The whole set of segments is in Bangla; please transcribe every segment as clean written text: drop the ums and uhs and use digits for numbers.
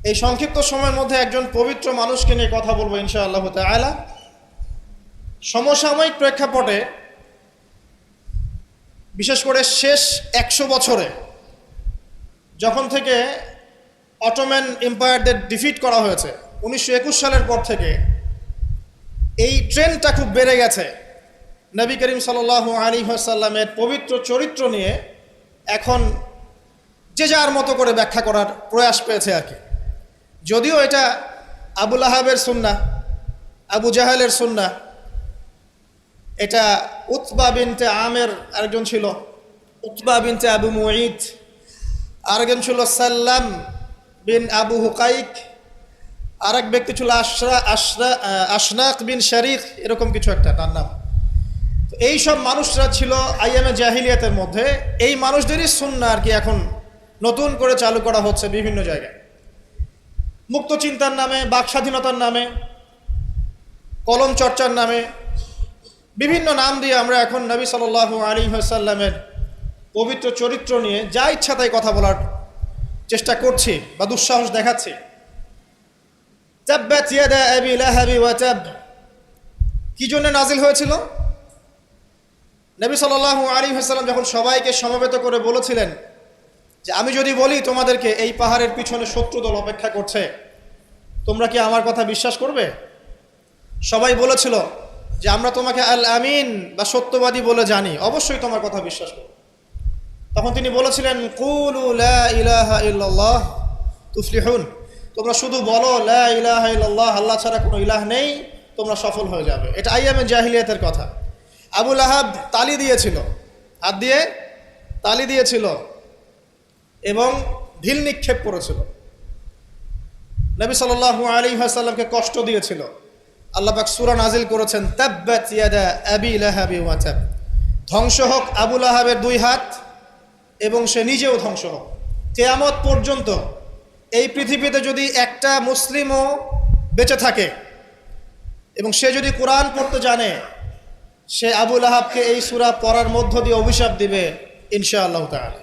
এই সংক্ষিপ্ত সময়ের মধ্যে একজন পবিত্র মানুষকে নিয়ে কথা বলবো ইনশাআল্লাহ তাআলা। সমসাময়িক প্রেক্ষাপটে বিশেষ করে শেষ 100 বছরে যখন থেকে অটোম্যান এম্পায়ারদের ডিফিট করা হয়েছে 1921 সালের পর থেকে এই ট্রেন্ডটা খুব বেড়ে গেছে। নবী করিম সাল্লাল্লাহু আলাইহি ওয়াসাল্লামের পবিত্র চরিত্র নিয়ে এখন যে যার মতো করে ব্যাখ্যা করার প্রয়াস পেয়েছে আর কি। যদিও এটা আবু লাহাবের সুন্নাহ, আবু জাহেলের সুন্নাহ, এটা উতবা বিনতে আমের আরেকজন ছিল, উতবা বিনতে আবু মুঈদ, আরেকজন ছিল সাল্লাম বিন আবু হুকাইক, আরেক ব্যক্তি ছিল আশনাক বিন শারিক, এরকম কিছু একটা তার নাম। এই সব মানুষরা ছিল আইয়ামে জাহিলিয়াতের মধ্যে। এই মানুষদেরই সুন্নাহ আর কি এখন নতুন করে চালু করা হচ্ছে বিভিন্ন জায়গায়, মুক্ত চিন্তার নামে, বাক স্বাধীনতার নামে, কলম চর্চার নামে, বিভিন্ন নাম দিয়ে আমরা এখন নবী সাল্লাল্লাহু আলাইহি ওয়াসাল্লামের পবিত্র চরিত্র নিয়ে যা ইচ্ছা তাই কথা বলার চেষ্টা করছি বা দুঃসাহস দেখাচ্ছি। তাব্বাত ইয়াদা আবি লাহাবি ওয়া তাব কি জন্য নাজিল হয়েছিল? নবী সাল্লাল্লাহু আলাইহি ওয়াসাল্লাম যখন সবাইকে সমবেত করে বলেছিলেন যে আমি যদি বলি তোমাদেরকে এই পাহাড়ের পিছনে শত্রু দল অপেক্ষা করছে, তোমরা কি আমার কথা বিশ্বাস করবে? সবাই বলেছিল যে আমরা তোমাকে আল আমিন বা সত্যবাদী বলে জানি, অবশ্যই তোমার কথা বিশ্বাস করব। তখন তিনি বলেছিলেন কুলু লা ইলাহা ইল্লাল্লাহ তুফলিহুন, তোমরা শুধু বলো লা ইলাহা ইল্লাল্লাহ, আল্লাহ ছাড়া কোনো ইলাহ নেই, তোমরা সফল হয়ে যাবে। এটা আইয়ামে জাহিলিয়াতের কথা। আবু লাহাব তালি দিয়েছিল, হাত দিয়ে তালি দিয়েছিল এবং ঢিল নিক্ষেপ করেছিল, নবী সাল্লাল্লাহু আলাইহি ওয়াসাল্লামকে কষ্ট দিয়েছিল। আল্লাহ পাক সূরা নাজিল করেছেন তাব্বাত ইয়াদা আবি লাহাবি ওয়া তাব, ধ্বংস হোক আবু লাহাবের দুই হাত এবং সে নিজেও ধ্বংস হোক। কিয়ামত পর্যন্ত এই পৃথিবীতে যদি একটা মুসলিমও বেঁচে থাকে এবং সে যদি কোরআন পড়তে জানে, সে আবু লাহাবকে এই সূরা পড়ার মধ্য দিয়ে অভিশাপ দিবে ইনশাআল্লাহ তাআলা।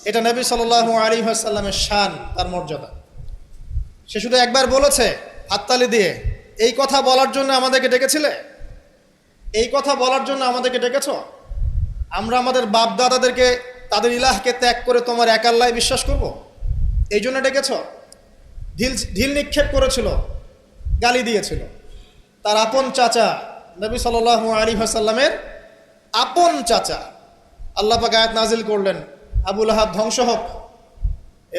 এটা নবী সাল্লাল্লাহু আলাইহি ওয়াসাল্লামের শান, তার মর্যাদা। সে শুধু একবার বলেছে হাততালি দিয়ে, এই কথা বলার জন্য আমাদেরকে ডেকেছিলে? এই কথা বলার জন্য আমাদেরকে ডেকেছ? আমরা আমাদের বাপ দাদাদেরকে, তাদের ইলাহকে ত্যাগ করে তোমার এক আল্লাহয় বিশ্বাস করব, এই জন্য ডেকেছ? ঢিল নিক্ষেপ করেছিল, গালি দিয়েছিল। তার আপন চাচা নবী সাল্লাল্লাহু আলাইহি ওয়াসাল্লামের আপন চাচা, আল্লাহ পাক আয়াত নাজিল করলেন আবু লাহাব ধ্বংস হোক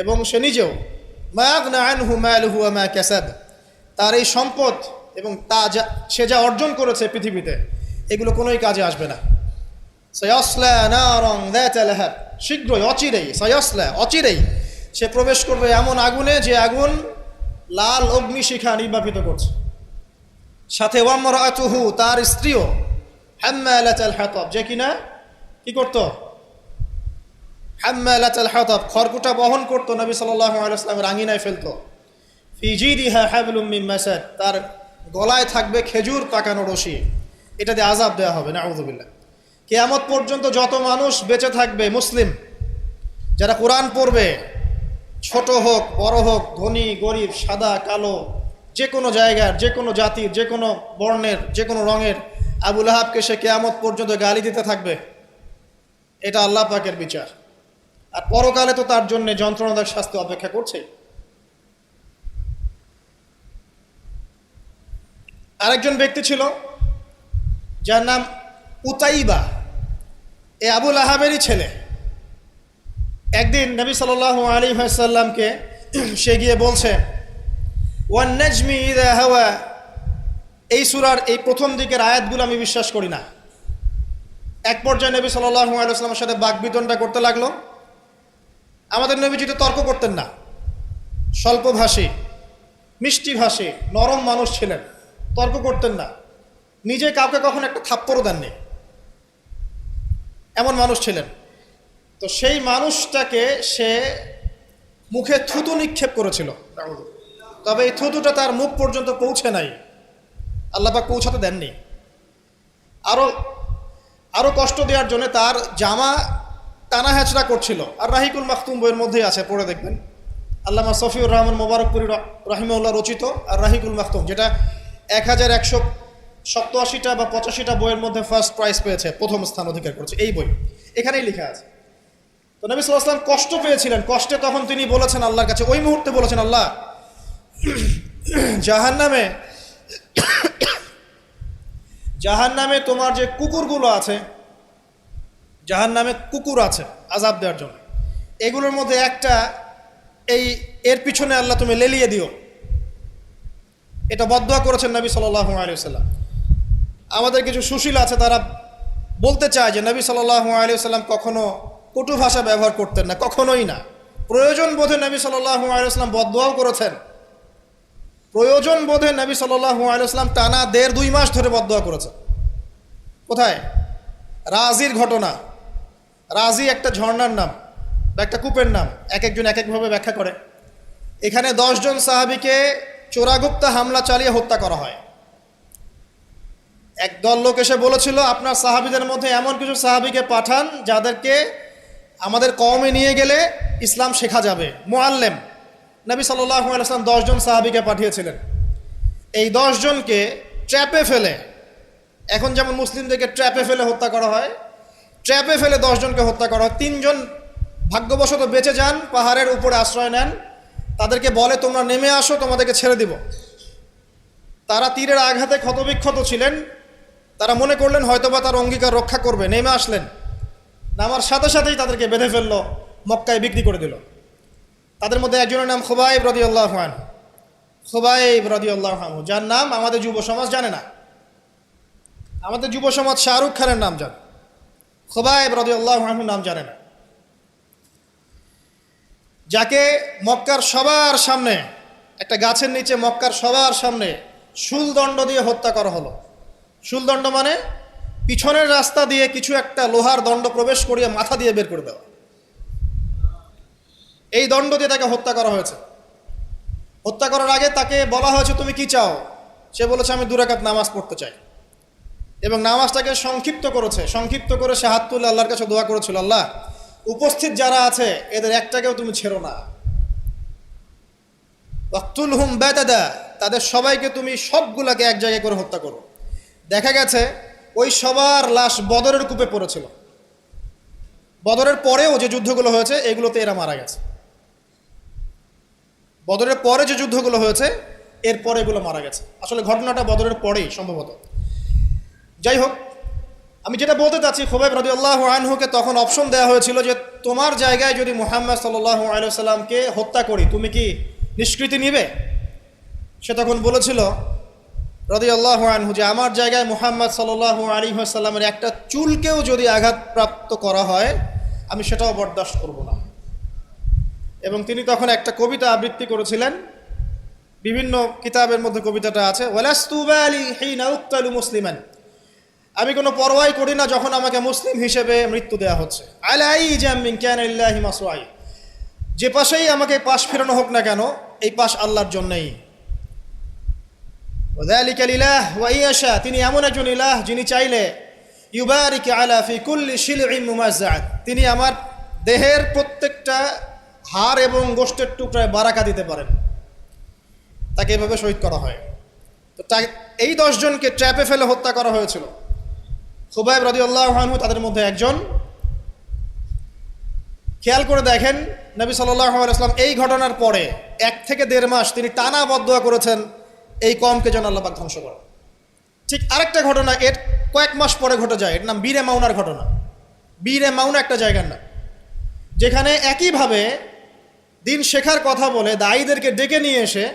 এবং সে নিজেও মা আগনা আনহু মালুহু ওয়া মা কাসাব, তার এই সম্পদ এবং সে যা অর্জন করেছে পৃথিবীতে, এগুলো কোনোই কাজে আসবে না। সায়াসলা নারান যাতা লাহাব, শীঘ্রই অচিরেই, সায়াসলা অচিরেই সে প্রবেশ করবে এমন আগুনে যে আগুন লাল অগ্নিশিখা নির্বাপিত করছে। সাথে ওয়ামরাতুহু, তার স্ত্রীও, হাম্মালাতাল হাতাব, যে কিনা কি করত? হাম্মালাতাল হাতাব, খড়কুটা বহন করত, নবী সাল্লাল্লাহু আলাইহি ওয়াসাল্লামের আঙিনায় ফেলত। ফি জিদিহা হাবলুম মিন মাসাদ, তার গলায় থাকবে খেজুর পাকানো রশি, এটা দিয়ে আযাব দেওয়া হবে, নাউযুবিল্লাহ। কিয়ামত পর্যন্ত যত মানুষ বেঁচে থাকবে মুসলিম, যারা কোরআন পড়বে, ছোট হোক বড় হোক, ধনী গরিব, সাদা কালো, যে কোনো জায়গার, যে কোনো জাতির, যে কোনো বর্ণের, যে কোনো রঙের, আবু লাহাবকে সে কিয়ামত পর্যন্ত গালি দিতে থাকবে। এটা আল্লাহ পাকের বিচার। আর পরকালে তো তার জন্য যন্ত্রণাদায়ক শাস্তি অপেক্ষা করছে। আরেকজন ব্যক্তি ছিল যার নাম উতাইবা, এ আবু লাহাবেরই ছেলে। একদিন নবী সাল্লাল্লাহু আলাইহি ওয়াসাল্লামকে সে গিয়ে বলছে ওয়ান নাজমি ইযা হাওয়া, এই সূরার এই প্রথম দিকের আয়াতগুলো আমি বিশ্বাস করি না। এক পর্যায়ে নবী সাল্লাল্লাহু আলাইহি ওয়াসাল্লামের সাথে বাকবিতণ্ডা করতে লাগলো। আমাদের নবীজি তো তর্ক করতেন না, স্বল্পভাষী, মিষ্টিভাষী, নরম মানুষ ছিলেন, তর্ক করতেন না, নিজে কাউকে কখনো একটা থাপ্পড়ও দেননি, এমন মানুষ ছিলেন। তো সেই মানুষটাকে সে মুখে থুতু নিক্ষেপ করেছিল, তবে এই থুতুটা তার মুখ পর্যন্ত পৌঁছে নাই, আল্লাহ পাক পৌঁছাতে দেননি। আরো কষ্ট দেওয়ার জন্য তার জামা টানা হেঁচড়া করছিল। আর রাহিকুল মাখতুম বইয়ের মধ্যেই আছে, পড়ে দেখবেন। আল্লামা সফিউর রহমান মোবারকপুরি রাহিমাহুল্লাহ রচিত আর রাহিকুল মাখতুম, যেটা 1187টা বা 85টা বইয়ের মধ্যে ফার্স্ট প্রাইজ পেয়েছে, প্রথম স্থান অধিকার করেছে এই বই। এখানেই লেখা আছে। তো নবী সাল্লাল্লাহু আলাইহি ওয়াসাল্লাম কষ্ট পেয়েছিলেন। কষ্টে তখন তিনি বলেছেন আল্লাহর কাছে, ওই মুহূর্তে বলেছেন, আল্লাহ, জাহান্নামে তোমার যে কুকুরগুলো আছে, জাহান্নামে কুকুর আছে আযাব দেওয়ার জন্য, এগুলোর মধ্যে একটা এর পিছনে আল্লাহ তুমি লেলিয়ে দিও। এটা বদদুয়া করেছেন নবী সাল্লাল্লাহু আলাইহি ওয়াসাল্লাম। আমাদের কিছু সুশীল আছে, তারা বলতে চায় যে নবী সাল্লাল্লাহু আলাইহি ওয়াসাল্লাম কখনো কটু ভাষা ব্যবহার করতেন না, কখনোই না। প্রয়োজন বোধে নবী সাল্লাল্লাহু আলাইহি ওয়াসাল্লাম বদদুয়াও করেছেন। প্রয়োজন বোধে নবী সাল্লাল্লাহু আলাইহি ওয়াসাল্লাম টানা 1.5-2 মাস ধরে বদদুয়া করেছেন। কোথায়? রাজির ঘটনা। রাজি একটা ঝর্ণার নাম বা একটা কূপের নাম, এক একজন এক একভাবে ব্যাখ্যা করে। এখানে 10 জন সাহাবীকে চোরাগুপ্তা হামলা চালিয়ে হত্যা করা হয়। একদল লোক এসে বলেছিল, আপনার সাহাবীদের মধ্যে এমন কিছু সাহাবীকে পাঠান যাদেরকে আমাদের কওমে নিয়ে গেলে ইসলাম শেখা যাবে, মুআল্লিম। নবী সাল্লাল্লাহু আলাইহি ওয়াসাল্লাম 10 জন সাহাবীকে পাঠিয়েছিলেন। এই 10 জনকে ট্র্যাপে ফেলে, এখন যেমন মুসলিমদেরকে ট্র্যাপে ফেলে হত্যা করা হয়, ট্র্যাপে ফেলে 10 জনকে হত্যা করা হয়। 3 জন ভাগ্যবশত বেঁচে যান, পাহাড়ের উপরে আশ্রয় নেন। তাদেরকে বলে, তোমরা নেমে আসো, তোমাদেরকে ছেড়ে দিব। তারা তীরের আঘাতে ক্ষতবিক্ষত ছিলেন। তারা মনে করলেন হয়তোবা তার অঙ্গীকার রক্ষা করবে, নেমে আসলেন। নামার সাথে সাথেই তাদেরকে বেঁধে ফেললো, মক্কায় বিক্রি করে দিল। তাদের মধ্যে একজনের নাম খুবাইব রাদিয়াল্লাহু আনহু। খুবাইব রাদিয়াল্লাহু আনহু, যার নাম আমাদের যুব সমাজ জানে না। আমাদের যুব সমাজ শাহরুখ খানের নাম জানে, খুবাইব রাদিয়াল্লাহু আনহুর নাম জানে না। যাকে মক্কার সবার সামনে, একটা গাছের নিচে মক্কার সবার সামনে শুলদণ্ড দিয়ে হত্যা করা হলো। শুলদণ্ড মানে পিছনের রাস্তা দিয়ে কিছু একটা লোহার দণ্ড প্রবেশ করিয়ে মাথা দিয়ে বের করে দেওয়া। এই দণ্ড দিয়ে তাকে হত্যা করা হয়েছে। হত্যা করার আগে তাকে বলা হয়েছে, তুমি কি চাও? সে বলেছে, আমি 2 রাকাত নামাজ পড়তে চাই। এবং নামাজটাকে সংক্ষিপ্ত করেছে। সংক্ষিপ্ত করে সে হাত তুলে আল্লাহর কাছে দোয়া করেছিল, আল্লাহ, উপস্থিত যারা আছে এদের একটাকেও তুমি ছেড়ো না। ওয়াকতুলহুম বাতাদা, তাদের সবাইকে তুমি সবগুলাকে এক জায়গায় করে হত্যা করো। দেখা গেছে ওই সবার লাশ বদরের কূপে পড়েছিল। বদরের পরেও যে যুদ্ধগুলো হয়েছে এগুলোতে এরা মারা গেছে। বদরের পরে যে যুদ্ধগুলো হয়েছে এর পরে এগুলো মারা গেছে। আসলে ঘটনাটা বদরের পরেই সম্ভবত। যাই হোক, আমি যেটা বলতে চাচ্ছি, খুবাইব রাদিয়াল্লাহু আনহুকে তখন অপশন দেওয়া হয়েছিল যে তোমার জায়গায় যদি মুহাম্মদ সাল্লাল্লাহু আলাইহি ওয়াসাল্লামকে হত্যা করি, তুমি কি নিষ্কৃতি নিবে? সে তখন বলেছিল রাদিয়াল্লাহু আনহু যে আমার জায়গায় মুহাম্মদ সাল্লাল্লাহু আলাইহি ওয়াসাল্লামের একটা চুলকেও যদি আঘাতপ্রাপ্ত করা হয় আমি সেটাও বরদাস্ত করব না। এবং তিনি তখন একটা কবিতা আবৃত্তি করেছিলেন, বিভিন্ন কিতাবের মধ্যে কবিতাটা আছে, ওয়ালাস্তু বালি হিনা উক্তালু মুসলিমান, আমি কোনো পরোয়াই করি না যখন আমাকে মুসলিম হিসেবে মৃত্যু দেওয়া হচ্ছে। আলাই জামিন কানাল্লাহি মাসওয়াই, যে পাশেই আমাকে পাশ ফেরানো হোক না কেন, এই পাশ আল্লাহর জন্যই। ওয়াযালিকা লিলাহ ওয়া ইয়াশা, তিনি এমন একজন ইলাহ যিনি চাইলে ইউবারিক আলা ফি কুল্লি শিলইন মুমাজ্জাআত, তিনি আমার দেহের প্রত্যেকটা হাড় এবং গোশতের টুকরায় বারাকা দিতে পারেন। তাকে এভাবে শহীদ করা হয়। তো এই 10 জনকে ট্র্যাপে ফেলে হত্যা করা হয়েছিল। খুবাইব রাদিয়াল্লাহু আনহু তাদের মধ্যে একজন। খেয়াল করে দেখেন, নবী সাল্লাল্লাহু আলাইহি ওয়াসাল্লাম এই ঘটনার পরে 1 থেকে 1.5 মাস তিনি টানা বদদুয়া করেছেন এই কওমকে যেন আল্লাহ পাক ধ্বংস করে। ঠিক আরেকটা ঘটনা এর কয়েক মাস পরে ঘটে যায়, এর নাম বীরে মাউনার ঘটনা। বীরে মাউনা একটা জায়গার নাম, যেখানে একইভাবে দিন শেখার কথা বলে দায়ীদেরকে ডেকে নিয়ে এসে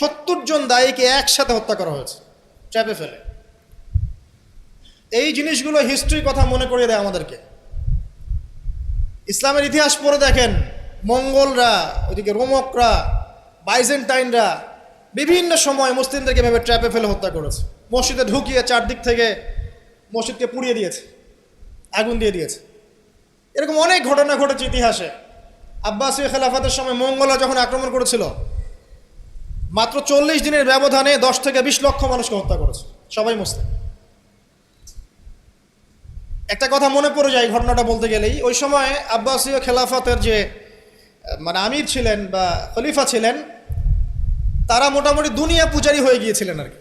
70 জন দায়ীকে একসাথে হত্যা করা হয়েছে ট্র্যাপে ফেলে। এই জিনিসগুলো হিস্ট্রির কথা মনে করিয়ে দেয় আমাদেরকে। ইসলামের ইতিহাস পড়ে দেখেন, মঙ্গলরা, ওইদিকে রোমকরা, বাইজেন্টাইনরা বিভিন্ন সময় মুসলিমদেরকে ভেবে ট্র্যাপে ফেলে হত্যা করেছে। মসজিদে ঢুকিয়ে চারদিক থেকে মসজিদকে পুড়িয়ে দিয়েছে, আগুন দিয়ে দিয়েছে। এরকম অনেক ঘটনা ঘটেছে ইতিহাসে। আব্বাসীয় খেলাফতের সময় মঙ্গলরা যখন আক্রমণ করেছিল, মাত্র 40 দিনের ব্যবধানে 10 থেকে 20 লক্ষ মানুষকে হত্যা করেছে, সবাই মুসলিম। একটা কথা মনে পড়ে যায় ঘটনাটা বলতে গেলেই, ওই সময় আব্বাসীয় খেলাফতের যে মানে আমির ছিলেন বা খলিফা ছিলেন, তারা মোটামুটি দুনিয়া পূজারী হয়ে গিয়েছিলেন আর কি।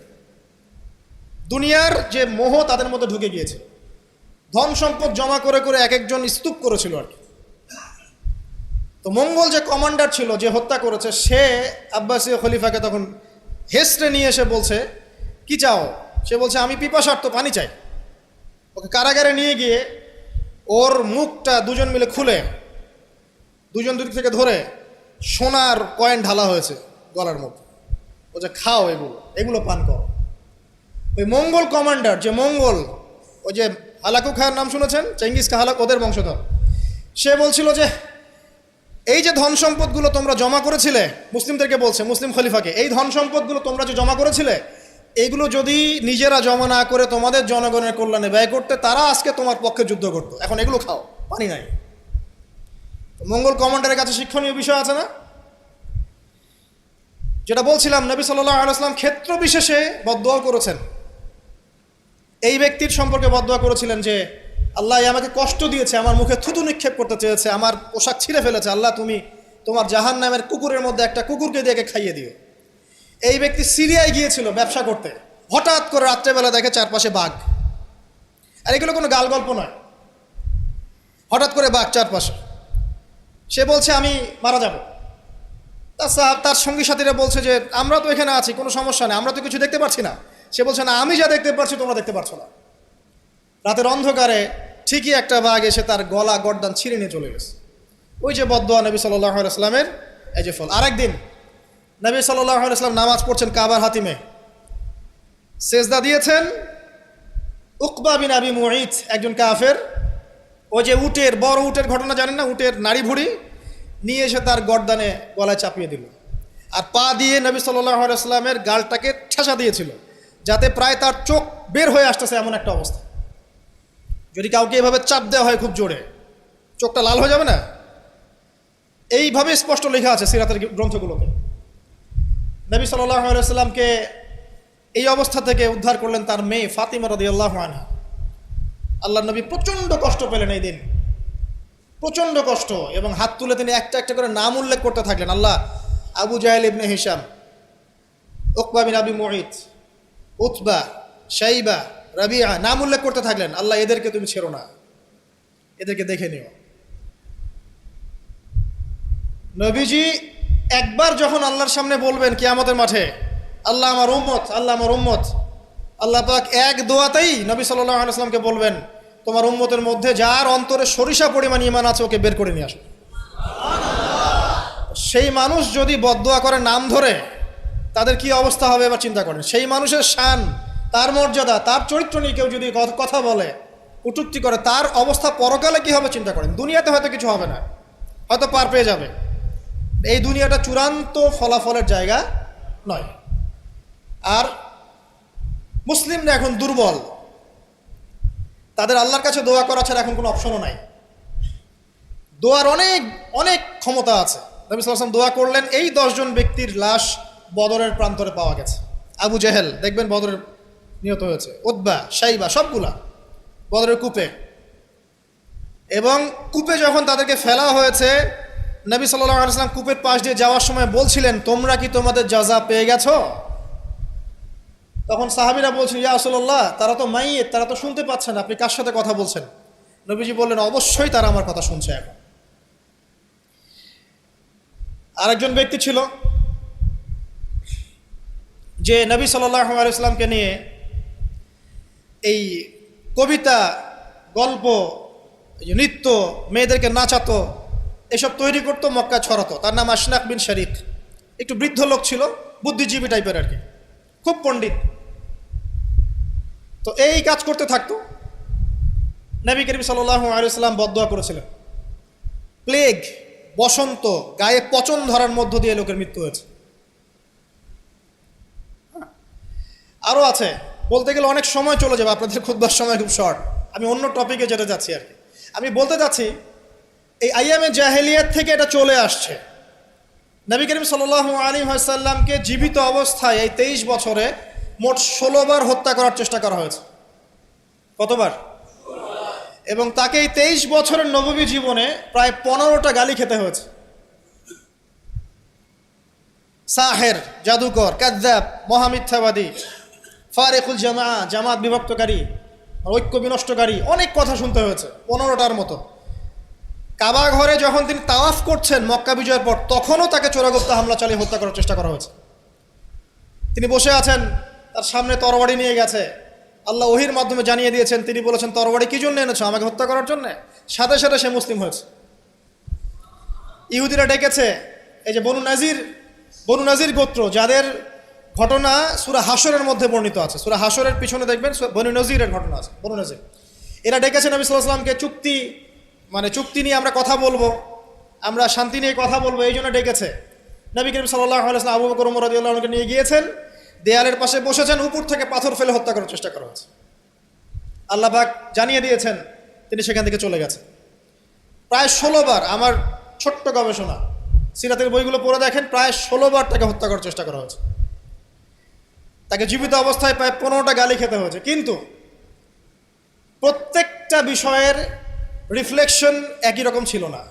দুনিয়ার যে মোহ তাদের মধ্যে ঢুকে গিয়েছে, ধন সম্পদ জমা করে করে এক একজন স্তূপ করেছিল আর কি। তো মঙ্গল যে কমান্ডার ছিল, যে হত্যা করেছে, সে আব্বাসীয় খলিফাকে তখন হেসড়ে নিয়ে এসে বলছে, কি চাও? সে বলছে, আমি পিপাসার্ত, পানি চাই। ওকে কারাগারে নিয়ে গিয়ে ওর মুখটা দুজন মিলে খুলে, দুজন দুদিক থেকে ধরে সোনার কয়েন ঢালা হয়েছে গলার মধ্যে। ও যে খাও, এগুলো পান করো। ওই মঙ্গল কমান্ডার, যে মঙ্গল, ওই যে হালাকু খায়ের নাম শুনেছেন, চেঙ্গিস খা হালাক, ওদের বংশধর, সে বলছিল যে এই যে ধন সম্পদগুলো তোমরা জমা করেছিলে, মুসলিমদেরকে বলছে, মুসলিম খলিফাকে, এই ধন সম্পদগুলো তোমরা যে জমা করেছিলে, এইগুলো যদি নিজেরা জমা না করে তোমাদের জনগণের কল্যাণে ব্যয় করতে, তারা আজকে তোমার পক্ষে যুদ্ধ করতো। এখন এগুলো খাও, পানি নাই। মঙ্গল কমান্ডারের কাছে শিক্ষণীয় বিষয় আছে না? যেটা বলছিলাম, নবী সাল্লাল্লাহু আলাইহি ওয়াসাল্লাম ক্ষেত্র বিশেষে বদদুয়া করেছেন। এই ব্যক্তির সম্পর্কে বদদুয়া করেছিলেন যে আল্লাহ আমাকে কষ্ট দিয়েছে, আমার মুখে থুতু নিক্ষেপ করতে চেয়েছে, আমার পোশাক ছিঁড়ে ফেলেছে, আল্লাহ তুমি তোমার জাহান্নামের কুকুরের মধ্যে একটা কুকুরকে দিয়ে খাইয়ে দিও। এই ব্যক্তি সিরিয়ায় গিয়েছিল ব্যবসা করতে, হঠাৎ করে রাত্রেবেলা দেখে চারপাশে বাঘ। আর এগুলো কোনো গাল গল্প নয়, হঠাৎ করে বাঘ চারপাশে। সে বলছে আমি মারা যাব। তার সঙ্গী সাথীরা বলছে যে আমরা তো এখানে আছি, কোনো সমস্যা নেই, আমরা তো কিছু দেখতে পাচ্ছি না। সে বলছে না, আমি যা দেখতে পাচ্ছি তোমরা দেখতে পাচ্ছ না। রাতের অন্ধকারে ঠিকই একটা বাঘ এসে তার গলা গর্দান ছিঁড়ে নিয়ে চলে গেছে। ওই যে বদদুয়া নবী সাল্লাল্লাহু আলাইহি ওয়াসাল্লামের, এই যে ফল। আরেকদিন নবী সাল্লাল্লাহু আলাইহি ওয়াসাল্লাম নামাজ পড়ছেন কাবার হাতিমে, সেজদা দিয়েছেন। উকবা বিন আবি মুঈত, একজন কাফের, ওই যে উটের, বড় উটের ঘটনা জানেন না, উটের নাড়ি ভুড়ি নিয়ে এসে তার গর্দানে গলায় চাপিয়ে দিল, আর পা দিয়ে নবী সাল্লাল্লাহু আলাইহি ওয়াসাল্লামের গালটাকে ঠেসা দিয়েছিল, যাতে প্রায় তার চোখ বের হয়ে আসতেছে এমন একটা অবস্থা। যদি কাউকে এভাবে চাপ দেওয়া হয় খুব জোরে, চোখটা লাল হয়ে যাবে না? এইভাবে স্পষ্ট লেখা আছে সিরাতের গ্রন্থগুলোতে। নবী সাল্লাল্লাহু আলাইহি ওয়াসাল্লামকে এই অবস্থা থেকে উদ্ধার করলেন তার মেয়ে ফাতিমা রাদিয়াল্লাহু আনহা। আল্লাহর নবী প্রচণ্ড কষ্ট পেলেন এই দিন, প্রচণ্ড কষ্ট, এবং হাত তুলে তিনি একটা একটা করে নাম উল্লেখ করতে থাকলেন। আল্লাহ, আবু জাহেল ইবনে হিশাম, উকবা বিন আবি মুঈত, উতবা, শাইবা, রাবিআ, নাম উল্লেখ করতে থাকলেন। আল্লাহ, এদেরকে তুমি ছেড়ো না, এদেরকে দেখে নিও। নবীজি একবার যখন আল্লাহর সামনে বলবেন কিয়ামতের মাঠে, আল্লাহ আমার উম্মত, আল্লাহ আমার উম্মত, আল্লাহ পাক এক দোয়াতেই নবী সাল্লাল্লাহু আলাইহি ওয়াসাল্লামকে বলবেন, তোমার উম্মতের মধ্যে যার অন্তরে সরিষা পরিমাণ ঈমান আছে ওকে বের করে নিয়ে আসো। সেই মানুষ যদি বদদুয়া করে নাম ধরে, তাদের কি অবস্থা হবে এবার চিন্তা করেন। সেই মানুষের শান, তার মর্যাদা, তার চরিত্র নিয়ে কেউ যদি কথা বলে, কটূক্তি করে, তার অবস্থা পরকালে কি হবে চিন্তা করেন। দুনিয়াতে হয়তো কিছু হবে না, হয়তো পার পেয়ে যাবে, এই দুনিয়াটা চূড়ান্ত ফলাফলের জায়গা নয়। আর মুসলিমরা এখন দুর্বল, তাদের আল্লাহর কাছে দোয়া করা ছাড়া এখন কোনো অপশনও নাই। দোয়ার অনেক অনেক ক্ষমতা আছে। নবী সাল্লাল্লাহু আলাইহি ওয়াসাল্লাম দোয়া করলেন, এই 10 জন ব্যক্তির লাশ বদরের প্রান্তরে পাওয়া গেছে। আবু জেহেল দেখবেন বদরের নিহত হয়েছে, উতবা, শাইবা, সবগুলা বদরের কূপে। এবং কূপে যখন তাদেরকে ফেলা হয়েছে, নবী সাল্লাল্লাহু আলাইহি ওয়াসাল্লাম কূপের পাশ দিয়ে যাওয়ার সময় বলছিলেন, তোমরা কি তোমাদের জাযা পেয়ে গেছো? তখন সাহাবীরা বলছেন, ইয়া রাসূলুল্লাহ, তারা তো মাইয়িত, তারা তো শুনতে পাচ্ছে না, আপনি কার সাথে কথা বলছেন? নবীজি বললেন, অবশ্যই তারা আমার কথা শুনছে এখন। আরেকজন ব্যক্তি ছিল যে নবী সাল্লাল্লাহু আলাইহি ওয়াসাল্লামকে নিয়ে এই কবিতা, গল্প, নৃত্য, মেয়েদেরকে নাচাতো, এসব তৈরি করতো, মক্কা ছড়াতো। তার নাম আশনাক বিন শারিক। একটু বৃদ্ধ লোক ছিল, বুদ্ধিজীবী টাইপের আর কি, খুব পণ্ডিত। তো এই কাজ করতে থাকতো। নবী করিম সাল্লাল্লাহু আলাইহি ওয়াসাল্লাম বদদুয়া করেছিলেন, প্লেগ, বসন্ত, গায়ে পচন ধরার মধ্য দিয়ে লোকের মৃত্যু হয়েছে। আরও আছে, বলতে গেলে অনেক সময় চলে যাবে, আপনাদের খুতবার সময় খুব শর্ট, আমি অন্য টপিকে যেতে যাচ্ছি আর কি। আমি বলতে যাচ্ছি, এই আইয়ামে জাহেলিয়াত থেকে এটা চলে আসছে। নবী করিম সাল্লাল্লাহু আলাইহি ওয়াসাল্লামকে জীবিত অবস্থায় এই 23 বছরে মোট 16 বার হত্যা করার চেষ্টা করা হয়েছে। কতবার? এবং তাকে এই 23 বছরের নববী জীবনে প্রায় 15টা গালি খেতে হয়েছে। সাহের, জাদুকর, কাযযাব, মহামিথ্যাবাদী, ফারিকুল জামাত বিভক্তকারী, ঐক্য বিনষ্টকারী, অনেক কথা শুনতে হয়েছে, 15টার মতো। কাবা ঘরে যখন তিনি তাওয়াফ করছেন মক্কা বিজয়ের পর, তখনও তাকে চোরাগুপ্ত হামলা চালিয়ে হত্যা করার চেষ্টা করা হয়েছে। তিনি বসে আছেন, তার সামনে তরবারি নিয়ে গেছে, আল্লাহ ওহির মাধ্যমে জানিয়ে দিয়েছেন, তিনি বলেছেন তরবারি কি জন্য এনেছো? আমাকে হত্যা করার জন্য। সাথে সাথে সে মুসলিম হয়েছে। ইহুদিরা ডেকেছে, এই যে বনু নাজির গোত্র, যাদের ঘটনা সূরা হাশরের মধ্যে বর্ণিত আছে, সূরা হাশরের পিছনে দেখবেন বনু নজিরের ঘটনা আছে। বনু নজির এরা ডেকেছে নবী সাল্লাল্লাহু আলাইহি ওয়াসাল্লামকে, চুক্তি নিয়ে আমরা কথা বলবো, আমরা শান্তি নিয়ে কথা বলবো, এই জন্য ডেকেছে। নবী করিম সাল্লাল্লাহু আলাইহি ওয়াসাল্লাম আবু বকর ওমর রাদিয়াল্লাহু আনহুকে নিয়ে গিয়েছেন, দেয়ালের পাশে বসেছেন, উপর থেকে পাথর ফেলে হত্যা করার চেষ্টা করা হয়েছে। আল্লাহ পাক জানিয়ে দিয়েছেন, তিনি সেখান থেকে চলে গেছেন। প্রায় 16 বার, আমার ছোট্ট গবেষণা, সিরাতের বইগুলো পড়ে দেখেন, প্রায় 16 বার তাকে হত্যা করার চেষ্টা করা হয়েছে। তাকে জীবিত অবস্থায় প্রায় 15টা গালি খেতে হয়েছে। কিন্তু প্রত্যেকটা বিষয়ের রিফ্লেকশন একই রকম ছিল না।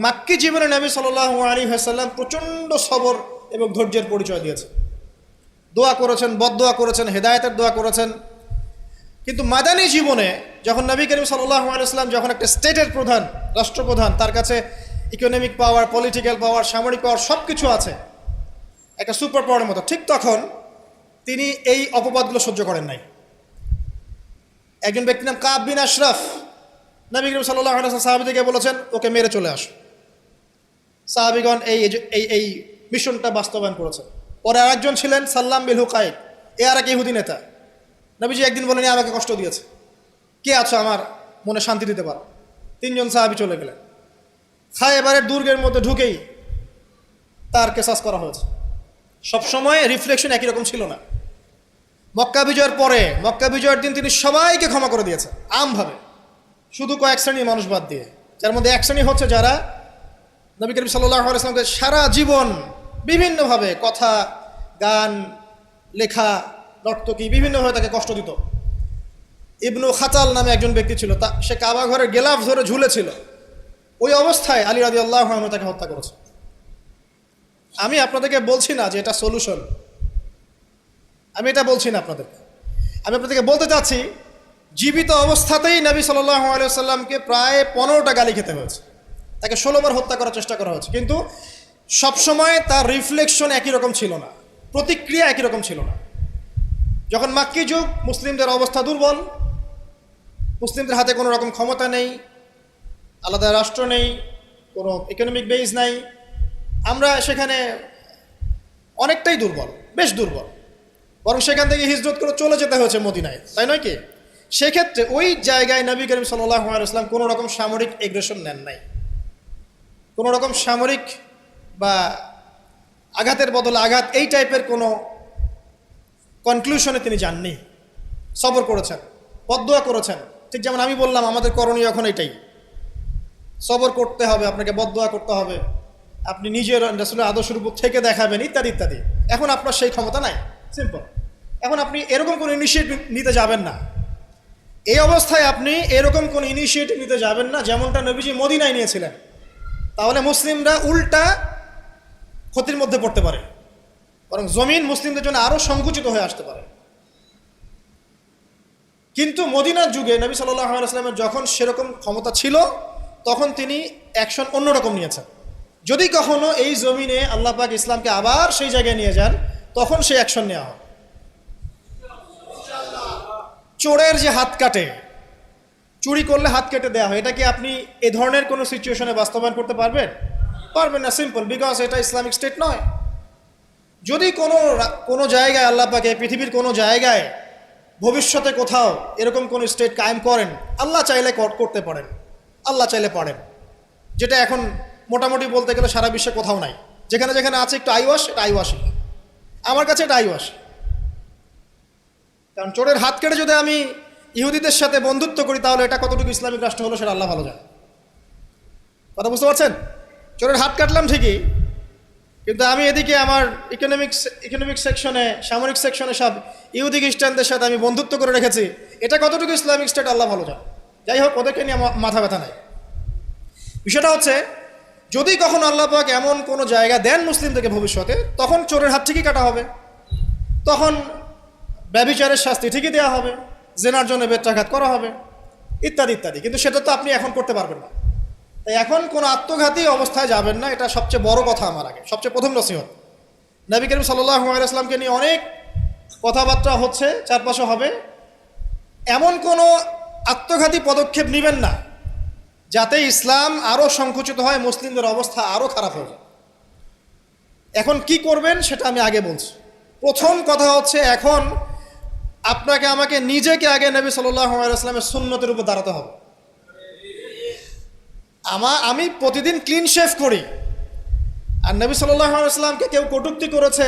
মাক্কি জীবনে নবী সাল্লাল্লাহু আলাইহি ওয়াসাল্লাম প্রচণ্ড সবর এবং ধৈর্যের পরিচয় দিয়েছে। দোয়া করেছেন, বদদোয়া করেছেন, হেদায়েতের দোয়া করেছেন। কিন্তু মাদানী জীবনে যখন নবী করিম সাল্লাল্লাহু আলাইহি ওয়াসাল্লাম যখন একটা স্টেটের প্রধান, রাষ্ট্রপ্রধান, তার কাছে ইকোনমিক পাওয়ার, পলিটিক্যাল পাওয়ার, সামরিক পাওয়ার সব কিছু আছে, একটা সুপার পাওয়ারের মতো, ঠিক তখন তিনি এই অপবাদগুলো সহ্য করেন নাই। একজন ব্যক্তির নাম কাব বিন আশরাফ, নবী করিম সাল্লাল্লাহু আলাইহি ওয়াসাল্লাম সাহাবীদেরকে বলেছেন, ওকে মেরে চলে আসো। সাহাবীগণ এই মিশনটা বাস্তবায়ন করেছেন। পরে আরেকজন ছিলেন সাল্লাম বিল হুকাইক, আর এক ইহুদি নেতা। নবীজি একদিন বলেন, আমাকে কষ্ট দিয়েছে, কে আছো আমার মনে শান্তি দিতে পারো? 3 জন সাহাবী চলে গেলেন। খায়বারের দুর্গের মধ্যে ঢুকেই তার কেসাস করা হয়েছে। সবসময় রিফ্লেকশন একই রকম ছিল না। মক্কা বিজয়ের পরে, মক্কা বিজয়ের দিন তিনি সবাইকে ক্ষমা করে দিয়েছেন আমভাবে, শুধু কয়েক শ্রেণীর মানুষ বাদ দিয়ে, যার মধ্যে এক শ্রেণী হচ্ছে যারা নবী করিম সাল্লাল্লাহু আলাইহি ওয়াসাল্লামকে সারা জীবন বিভিন্নভাবে কথা, গান, লেখা, নর্তকী বিভিন্নভাবে তাকে কষ্ট দিত। ইবনু খাতাল নামে একজন ব্যক্তি ছিল, সে কাবা ঘরের গেলাফ ধরে ঝুলেছিল। ওই অবস্থায় আলী রাদিয়াল্লাহু আনহু তাকে হত্যা করেছে। আমি আপনাদেরকে বলছি না যে এটা সলিউশন, আমি এটা বলছি না আপনাদেরকে। আমি আপনাদেরকে বলতে চাচ্ছি, জীবিত অবস্থাতেই নবী সাল্লাল্লাহু আলাইহি ওয়াসাল্লামকে প্রায় 15টা গালি খেতে হয়েছে, তাকে 16 বার হত্যা করার চেষ্টা করা হয়েছে। কিন্তু সবসময় তার রিফ্লেকশন একই রকম ছিল না, প্রতিক্রিয়া একই রকম ছিল না। যখন মাক্কি যুগ, মুসলিমদের অবস্থা দুর্বল, মুসলিমদের হাতে কোনো রকম ক্ষমতা নেই, আলাদা রাষ্ট্র নেই, কোনো ইকোনমিক বেস নাই, আমরা সেখানে অনেকটাই দুর্বল, বেশ দুর্বল। বরং সেখান থেকে হিজরত করে চলে যেতে হয়েছে মদিনায়, তাই নয় কি? সেক্ষেত্রে ওই জায়গায় নবী করিম সাল্লাল্লাহু আলাইহি ওয়াসাল্লাম কোনো রকম সামরিক এগ্রেশন নেন নাই, কোনো রকম সামরিক বা আঘাতের বদলে আঘাত, এই টাইপের কোনো কনক্লুশনে তিনি যাননি। সবর করেছেন, বদদোয়া করেছেন। ঠিক যেমন আমি বললাম, আমাদের করণীয় এখন এটাই, সবর করতে হবে, আপনাকে বদদোয়া করতে হবে, আপনি নিজের রাসূলের আদর্শের উপর থেকে দেখাবেন, ইত্যাদি ইত্যাদি। এখন আপনার সেই ক্ষমতা নাই, সিম্পল। এখন আপনি এরকম কোনো ইনিশিয়েটিভ নিতে যাবেন না। এই অবস্থায় আপনি এরকম কোনো ইনিশিয়েটিভ নিতে যাবেন না যেমনটা নবীজি মদিনায় নিয়েছিলেন। তাহলে মুসলিমরা উল্টা ক্ষতির মধ্যে পড়তে পারে, বরং জমিন মুসলিমদের জন্য আরও সংকুচিত হয়ে আসতে পারে। কিন্তু মদিনার যুগে নবী সাল্লাল্লাহু আলাইহি ওয়াসাল্লামের যখন সেরকম ক্ষমতা ছিল, তখন তিনি অ্যাকশন অন্যরকম নিয়েছেন। যদি কখনো এই জমিনে আল্লাহ পাক ইসলামকে আবার সেই জায়গায় নিয়ে যান, তখন সেই অ্যাকশন নেওয়া হয়। চোরের যে হাত কাটে, চুরি করলে হাত কেটে দেওয়া হয়, এটা কি আপনি এ ধরনের কোনো সিচুয়েশনে বাস্তবায়ন করতে পারবেন? পারবেন না, সিম্পল, বিকজ এটা ইসলামিক স্টেট নয়। যদি কোনো জায়গায় আল্লাহ পাক পৃথিবীর কোনো জায়গায় ভবিষ্যতে কোথাও এরকম কোনো স্টেট কায়েম করেন, আল্লাহ চাইলে করতে পারেন, আল্লাহ চাইলে পারেন, যেটা এখন মোটামুটি বলতে গেলে সারা বিশ্বে কোথাও নাই। যেখানে যেখানে আছে একটু আইওয়াশ, এটা আইওয়াশই, আমার কাছে এটা আইওয়াশ। কারণ চোরের হাত কেটে যদি আমি ইহুদিদের সাথে বন্ধুত্ব করি, তাহলে এটা কতটুকু ইসলামিক রাষ্ট্র হলো সেটা আল্লাহ ভালো জানে। কথা বুঝতে পারছেন? চোরের হাত কাটলাম ঠিকই, কিন্তু আমি এদিকে আমার ইকোনমিক সেকশনে, সামরিক সেকশনে সব ইহুদি খ্রিস্টানদের সাথে আমি বন্ধুত্ব করে রেখেছি, এটা কতটুকু ইসলামিক স্টেট আল্লাহ ভালো জানে। যাই হোক, ওদেরকে নিয়ে মাথা ব্যথা নাই। বিষয়টা হচ্ছে, যদি কখনো আল্লাহ পাক এমন কোনো জায়গা দেন মুসলিমদেরকে ভবিষ্যতে, তখন চোরের হাত ঠিকই কাটা হবে, তখন ব্যভিচারের শাস্তি ঠিকই দেওয়া হবে, জেনার জন্য বেত্রাঘাত করা হবে, ইত্যাদি ইত্যাদি। কিন্তু সেটা তো আপনি এখন করতে পারবেন না। তাই এখন কোনো আত্মঘাতী অবস্থায় যাবেন না, এটা সবচেয়ে বড় কথা। আমার আগে সবচেয়ে প্রথম নসিহত, নবী করিম সাল্লাল্লাহু আলাইহি ওয়াসাল্লামকে নিয়ে অনেক কথাবার্তা হচ্ছে, চারপাশে হবে, এমন কোনো আত্মঘাতী পদক্ষেপ নেবেন না যাতে ইসলাম আরও সংকুচিত হয়, মুসলিমদের অবস্থা আরও খারাপ হয়ে যায়। এখন কি করবেন সেটা আমি আগে বলছি। প্রথম কথা হচ্ছে, এখন আপনাকে আমাকে নিজেকে আগে নবী সাল্লাল্লাহু আলাইহি ওয়াসাল্লামের সুন্নতের উপর দাঁড়াতে হবে। আমি প্রতিদিন ক্লিন শেভ করি, আর নবী সাল্লাল্লাহু আলাইহি ওয়াসাল্লামকে কেউ কটূক্তি করেছে,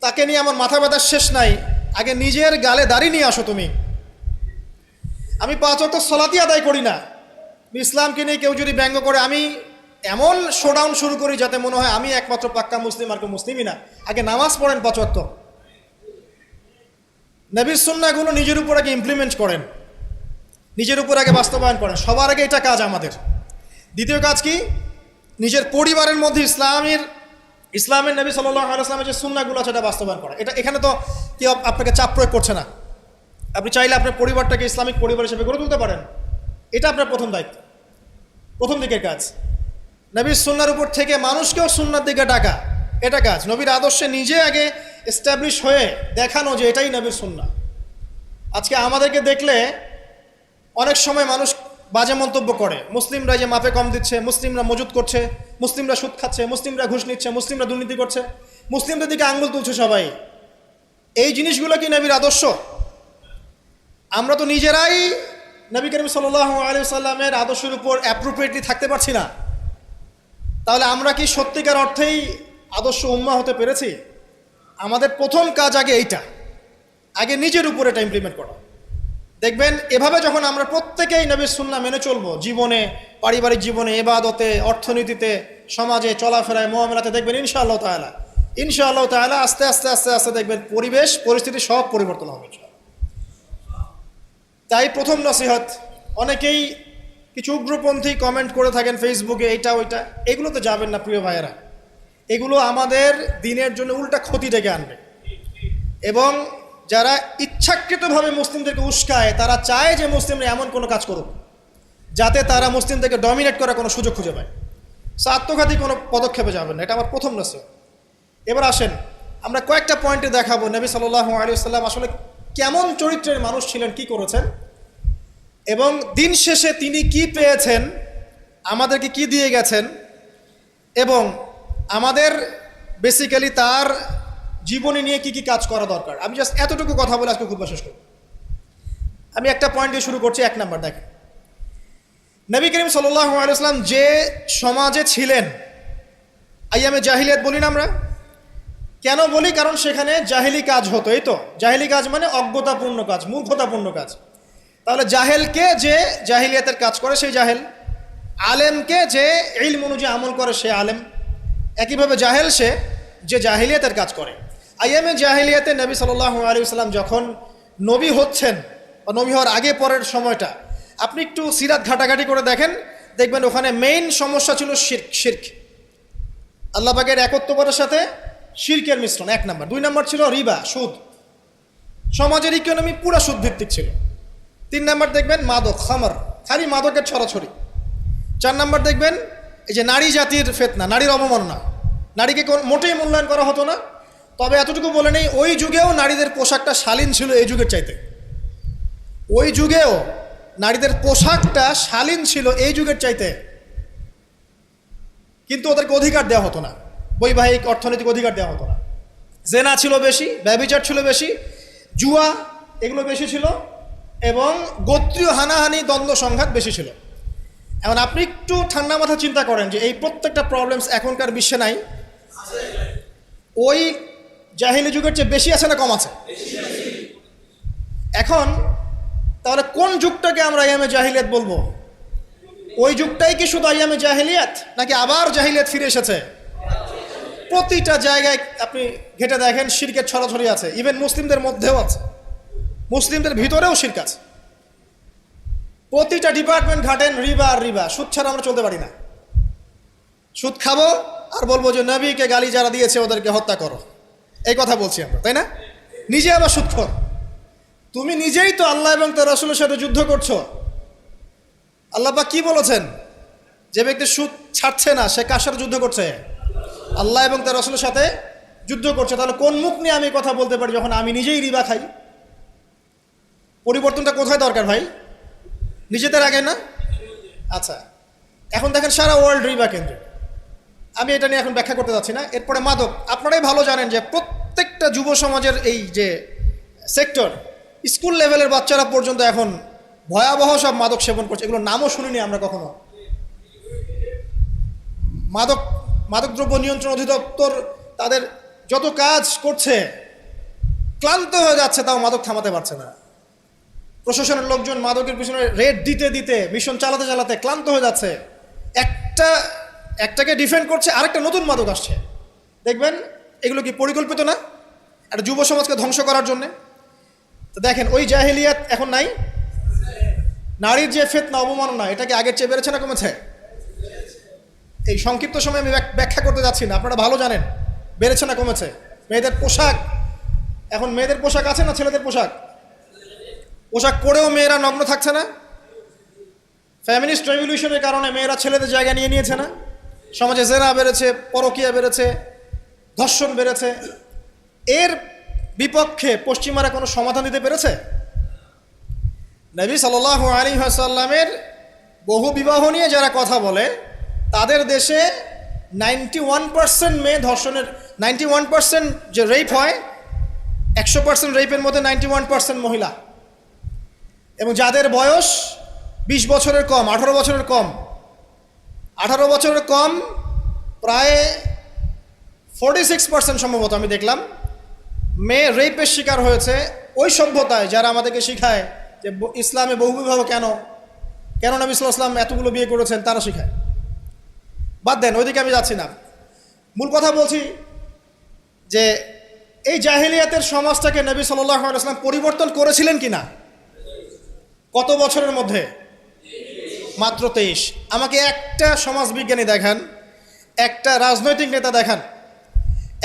তাকে নিয়ে আমার মাথা ব্যথার শেষ নাই। আগে নিজের গালে দাড়ি নিয়ে আসো তুমি। আমি 5 ওয়াক্ত সালাতই আদায় করি না, ইসলামকে নিয়ে কেউ যদি ব্যঙ্গ করে, আমি এমন শোডাউন শুরু করি যাতে মনে হয় আমি একমাত্র পাক্কা মুসলিম, আর কেউ মুসলিমই না। আগে নামাজ পড়েন 5 ওয়াক্ত, নবীর সুন্নাহগুলো নিজের উপর আগে ইমপ্লিমেন্ট করেন, নিজের উপর আগে বাস্তবায়ন করেন। সবার আগে এটা কাজ আমাদের। দ্বিতীয় কাজ কি? নিজের পরিবারের মধ্যে ইসলামের নবী সাল্লাল্লাহু আলাইহি ওয়াসাল্লামের যে সুন্নাহগুলো আছে এটা বাস্তবায়ন করা। এখানে তো কেউ আপনাকে চাপ প্রয়োগ করছে না। আপনি চাইলে আপনার পরিবারটাকে ইসলামিক পরিবার হিসেবে গড়ে তুলতে পারেন। এটা আপনার প্রথম দায়িত্ব, প্রথম দিকের কাজ। নবীর সুন্নাহর উপর থেকে মানুষকেও সুন্নাহর দিকে ডাকা, এটা কাজ। নবীর আদর্শে নিজে আগে এস্টাবলিশ হয়ে দেখানো যে এটাই নবীর সুন্নাহ। আজকে আমাদেরকে দেখলে অনেক সময় মানুষ বাজে মন্তব্য করে, মুসলিমরা যে মাপে কম দিচ্ছে, মুসলিমরা মজুদ করছে, মুসলিমরা সুদ খাচ্ছে, মুসলিমরা ঘুষ নিচ্ছে, মুসলিমরা দুর্নীতি করছে, মুসলিমদের দিকে আঙ্গুল তুলছে সবাই। এই জিনিসগুলো কি নবীর আদর্শ? আমরা তো নিজেরাই নবী করিম সাল্লাল্লাহু আলাইহি ওয়াসাল্লামের আদর্শের উপর অ্যাপ্রোপ্রিয়েটলি থাকতে পারছি না, তাহলে আমরা কি সত্যিকার অর্থেই আদর্শ উম্মাহ হতে পেরেছি? আমাদের প্রথম কাজ আগে এইটা, আগে নিজের উপর এটা ইমপ্লিমেন্ট করা। দেখবেন এভাবে যখন আমরা প্রত্যেকেই নবীর সুন্নাহ মেনে চলবো, জীবনে, পারিবারিক জীবনে, ইবাদতে, অর্থনীতিতে, সমাজে, চলাফেরায়, মুআমালাতে, দেখবেন ইনশাআল্লাহ তাআলা আস্তে আস্তে আস্তে আস্তে দেখবেন পরিবেশ পরিস্থিতি সব পরিবর্তন হবে। তাই প্রথম নসিহত, অনেকেই কিছু উগ্রপন্থী কমেন্ট করে থাকেন ফেসবুকে, এইটা ওইটা, এগুলোতে যাবেন না প্রিয় ভাইয়েরা। এগুলো আমাদের দিনের জন্য উল্টা ক্ষতি ডেকে আনবে। এবং যারা ইচ্ছাকৃতভাবে মুসলিমদেরকে উস্কায়, তারা চায় যে মুসলিমরা এমন কোনো কাজ করুক যাতে তারা মুসলিমদেরকে ডমিনেট করার কোনো সুযোগ খুঁজে পায়। আত্মঘাতী কোনো পদক্ষেপে যাবেন না, এটা আমার প্রথম নসিহত। এবার আসেন, আমরা কয়েকটা পয়েন্টে দেখাবো নবী সাল্লাল্লাহু আলাইহি ওয়াসাল্লাম আসলে কেমন চরিত্রের মানুষ ছিলেন, কি করেছেন, এবং দিন শেষে তিনি কি পেয়েছেন, আমাদেরকে কি দিয়ে গেছেন, এবং আমাদের বেসিক্যালি তার জীবনী নিয়ে কি কি কাজ করা দরকার। আমি জাস্ট এতটুকু কথা বলে আজকে খুব শেষ করব। আমি একটা পয়েন্ট দিয়ে শুরু করছি। 1 নাম্বার, দেখেন নবী করিম সাল্লাল্লাহু আলাইহি ওয়াসাল্লাম যে সমাজে ছিলেন, আইয়ামে জাহিলিয়াত বলি না আমরা, কেন বলি? কারণ সেখানে জাহিলি কাজ হতো। এই তো জাহিলি কাজ মানে অজ্ঞতাপূর্ণ কাজ, মূর্খতাপূর্ণ কাজ। তাহলে জাহেলকে যে জাহিলিয়াতের কাজ করে সেই জাহেল, আলেমকে যে ইলম অনুযায়ী আমল করে সে আলেম, একইভাবে জাহেল সে যে জাহিলিয়াতের কাজ করে। আইয়ামে জাহিলিয়াতে নবী সাল্লাল্লাহু আলাইহি ওয়াসাল্লাম যখন নবী হচ্ছেন বা নবী হওয়ার আগে পরের সময়টা আপনি একটু সিরাত ঘাটাঘাটি করে দেখবেন ওখানে মেইন সমস্যা ছিল শিরক, আল্লাহ পাকের একত্ববাদের সাথে শিরকের মিশ্রণ 1 নাম্বার। 2 নাম্বার ছিল রিবা, সুদ। সমাজের ইকোনমি পুরো সুদ ভিত্তিক ছিল। 3 নাম্বার দেখবেন মাদক, খামার, খালি মাদকের ছড়াছড়ি। 4 নাম্বার দেখবেন এই যে নারী জাতির ফিতনা, নারীর অবমাননা, নারীকে মোটেই মূল্যায়ন করা হতো না। তবে এতটুকু বলে নেই, ওই যুগেও নারীদের পোশাকটা শালীন ছিল এই যুগের চাইতে। ওই যুগেও নারীদের পোশাকটা শালীন ছিল এই যুগের চাইতে, কিন্তু ওদেরকে অধিকার দেওয়া হতো না, বৈবাহিক অর্থনৈতিক অধিকার দেওয়া হতো না। জেনা ছিল বেশি, ব্যভিচার ছিল বেশি, জুয়া এগুলো বেশি ছিল, এবং গোত্রীয় হানাহানি, দ্বন্দ্ব সংঘাত বেশি ছিল। এখন আপনি একটু ঠান্ডা মাথা চিন্তা করেন যে এই প্রত্যেকটা প্রবলেমস এখনকার বিশ্বে নাই? ওই জাহিলি যুগের চেয়ে বেশি আছে না কম আছে? এখন তাহলে কোন যুগটাকে আমরা আইয়ামে জাহিলিয়াত বলবো? ওই যুগটাই কি শুধু আইয়ামে জাহিলিয়াত, নাকি আবার জাহিলিয়াত ফিরে এসেছে? প্রতিটা জায়গায় আপনি ঘেটে দেখেন শিরকের ছড়াছড়ি আছে, ইভেন মুসলিমদের মধ্যেও আছে, মুসলিমদের ভিতরেও শিরক আছে। প্রতিটা ডিপার্টমেন্ট ঘাটেন রিবা আর রিবা, সুদ ছাড়া আমরা চলতে পারি না। সুদ খাবো আর বলবো যে নবীকে গালি যারা দিয়েছে ওদেরকে হত্যা করো, এই কথা বলছি আমরা, তাই না? নিজে আবার সুদখোর। তুমি নিজেই তো আল্লাহ এবং তার রাসূলের সাথে যুদ্ধ করছো। আল্লাহ পাক কি বলেছেন? যে ব্যক্তি সুদ ছাড়ছে না সে কার সাথে যুদ্ধ করছে? আল্লাহ এবং তার রাসূলের সাথে যুদ্ধ করছে। তাহলে কোন মুখ নিয়ে আমি কথা বলতে পারি যখন আমি নিজেই রিবা খাই? পরিবর্তনটা কোথায় দরকার ভাই? নিজেদের আগে না? আচ্ছা, এখন দেখেন সারা ওয়ার্ল্ড রিবা কেন্দ্র। আমি এটা নিয়ে এখন ব্যাখ্যা করতে যাচ্ছি না। এরপরে মাদক, আপনারাই ভালো জানেন যে প্রত্যেকটা যুব সমাজের এই যে সেক্টর, স্কুল লেভেলের বাচ্চারা পর্যন্ত এখন ভয়াবহ সব মাদক সেবন করছে। এগুলো নামও শুনিনি আমরা কখনো। মাদকদ্রব্য নিয়ন্ত্রণ অধিদপ্তর তাদের যত কাজ করছে, ক্লান্ত হয়ে যাচ্ছে, তাও মাদক থামাতে পারছে না। প্রশাসনের লোকজন মাদকের পিছনে রেড দিতে দিতে, মিশন চালাতে চালাতে ক্লান্ত হয়ে যাচ্ছে। একটাকে ডিফেন্ড করছে, আরেকটা নতুন মাদক আসছে। দেখবেন এগুলো কি পরিকল্পিত না? একটা যুব সমাজকে ধ্বংস করার জন্যে। তো দেখেন ওই জাহেলিয়াত এখন নাই। নারীর যে ফিতনা, অবমাননা, এটা কি আগের চেয়ে বেড়েছে না কমেছে? এই সংক্ষিপ্ত সময় আমি ব্যাখ্যা করতে যাচ্ছি না, আপনারা ভালো জানেন বেড়েছে না কমেছে। মেয়েদের পোশাক, এখন মেয়েদের পোশাক আছে না ছেলেদের পোশাক? পোশাক পরেও মেয়েরা নগ্ন থাকছে না? ফ্যামিনিস্ট রেভলিউশনের কারণে মেয়েরা ছেলেদের জায়গা নিয়ে নিয়েছে না? সমাজে জেনা বেড়েছে, পরকীয়া বেড়েছে, ধর্ষণ বেড়েছে। এর বিপক্ষে পশ্চিমারা কোনো সমাধান দিতে পেরেছে? নবী সাল্লাল্লাহু আলাইহি ওয়াসাল্লামের বহু বিবাহ নিয়ে যারা কথা বলে, তাদের দেশে 91% মেয়ে ধর্ষণের, 91% যে রেপ হয়, 100% রেপের মধ্যে 91% মহিলা। এবং যাদের বয়স 20 বছরের কম, 18 বছরের কম, 18 বছরের কম প্রায় 46% সম্ভবত আমি দেখলাম মেয়ে রেপের শিকার হয়েছে। ওই সভ্যতায় যারা আমাদেরকে শিখায় যে ইসলামে বহুবিবাহ কেন নবী সাল্লাল্লাহু আলাইহি ওয়াসাল্লাম এতগুলো বিয়ে করেছেন, তারা শিখায়। বাদ দেন, ওইদিকে আমি যাচ্ছি না। মূল কথা বলছি যে এই জাহেলিয়াতের সমাজটাকে নবী সাল্লাল্লাহু আলাইহি ওয়াসাল্লাম পরিবর্তন করেছিলেন কিনা? কত বছরের মধ্যে? মাত্র 23। আমাকে একটা সমাজবিজ্ঞানী দেখান, একটা রাজনৈতিক নেতা দেখান,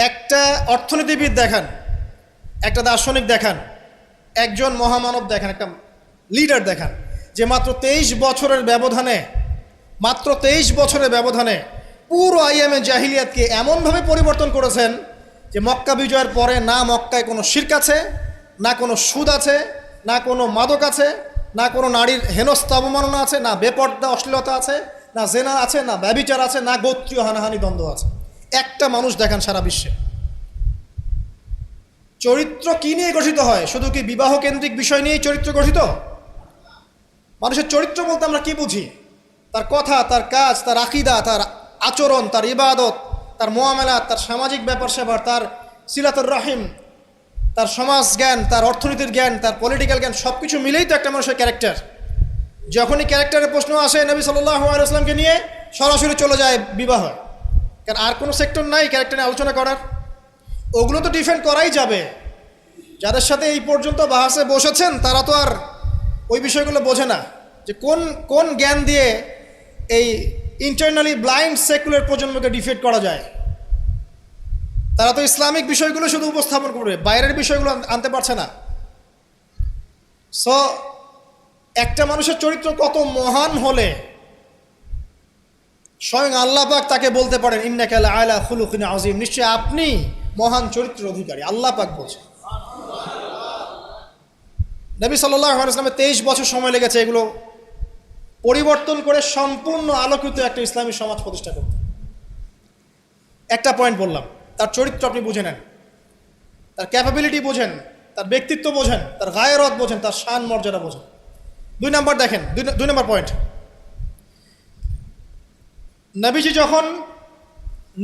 একটা অর্থনীতিবিদ দেখান, একটা দার্শনিক দেখান, একজন মহামানব দেখান, একটা লিডার দেখান, যে মাত্র 23 বছরের ব্যবধানে পুরো আইয়ামে জাহিলিয়াতকে এমনভাবে পরিবর্তন করেছেন যে মক্কা বিজয়ের পরে না মক্কায় কোনো শিরক আছে, না কোনো সুদ আছে, না কোনো মাদক আছে, না কোনো নারীর হেনস্থা অবমাননা আছে, না বেপর্দা অশ্লীলতা আছে, না জেনা আছে, না ব্যভিচার আছে, না গোত্রীয় হানাহানি দ্বন্দ্ব আছে। একটা মানুষ দেখান সারা বিশ্বে। চরিত্র কি নিয়ে গঠিত হয়? শুধু কি বিবাহ কেন্দ্রিক বিষয় নিয়েই চরিত্র গঠিত? মানুষের চরিত্র বলতে আমরা কি বুঝি? তার কথা, তার কাজ, তার আকীদা, তার আচরণ, তার ইবাদত, তার মুআমালাত, তার সামাজিক ব্যাপার স্যাপার, তার সিলাতুর রাহিম, তার সমাজ জ্ঞান, তার অর্থনীতির জ্ঞান, তার পলিটিক্যাল জ্ঞান, সব কিছু মিলেই তো একটা মানুষের ক্যারেক্টার। যখনই ক্যারেক্টারের প্রশ্ন আসে নবী সাল্লাল্লাহু আলাইহি ওয়াসাল্লামকে নিয়ে সরাসরি চলে যায় বিবাহ। কারণ আর কোনো সেক্টর নাই ক্যারেক্টার নিয়ে আলোচনা করার। ওগুলো তো ডিফেন্ড করাই যাবে। যাদের সাথে এই পর্যন্ত বাহাসে বসেছেন তারা তো আর ওই বিষয়গুলো বোঝে না যে কোন জ্ঞান দিয়ে এই ইন্টারনালি ব্লাইন্ড সেকুলার প্রজন্মকে ডিফেট করা যায়। তারা তো ইসলামিক বিষয়গুলো শুধু উপস্থাপন করবে, বাইরের বিষয়গুলো আনতে পারছে না। সো একটা মানুষের চরিত্র কত মহান হলে স্বয়ং আল্লাহ পাক তাকে বলতে পারেন ইন্নাকা লাআলা খুলুকিন আযীম, নিশ্চয় আপনি মহান চরিত্রের অধিকারী। আল্লাহ পাক বলছেন। নবী সাল্লাল্লাহু আলাইহি ওয়াসাল্লামের 23 বছর সময় লেগেছে এগুলো পরিবর্তন করে সম্পূর্ণ আলোকিত একটা ইসলামী সমাজ প্রতিষ্ঠা করতে। একটা পয়েন্ট বললাম, তার চরিত্র আপনি বুঝে নেন, তার ক্যাপাবিলিটি বোঝেন, তার ব্যক্তিত্ব বোঝেন, তার গায়রত বোঝেন, তার শান মর্যাদা বোঝেন। 2 নম্বর দেখেন, 2 নম্বর পয়েন্ট, নবীজি যখন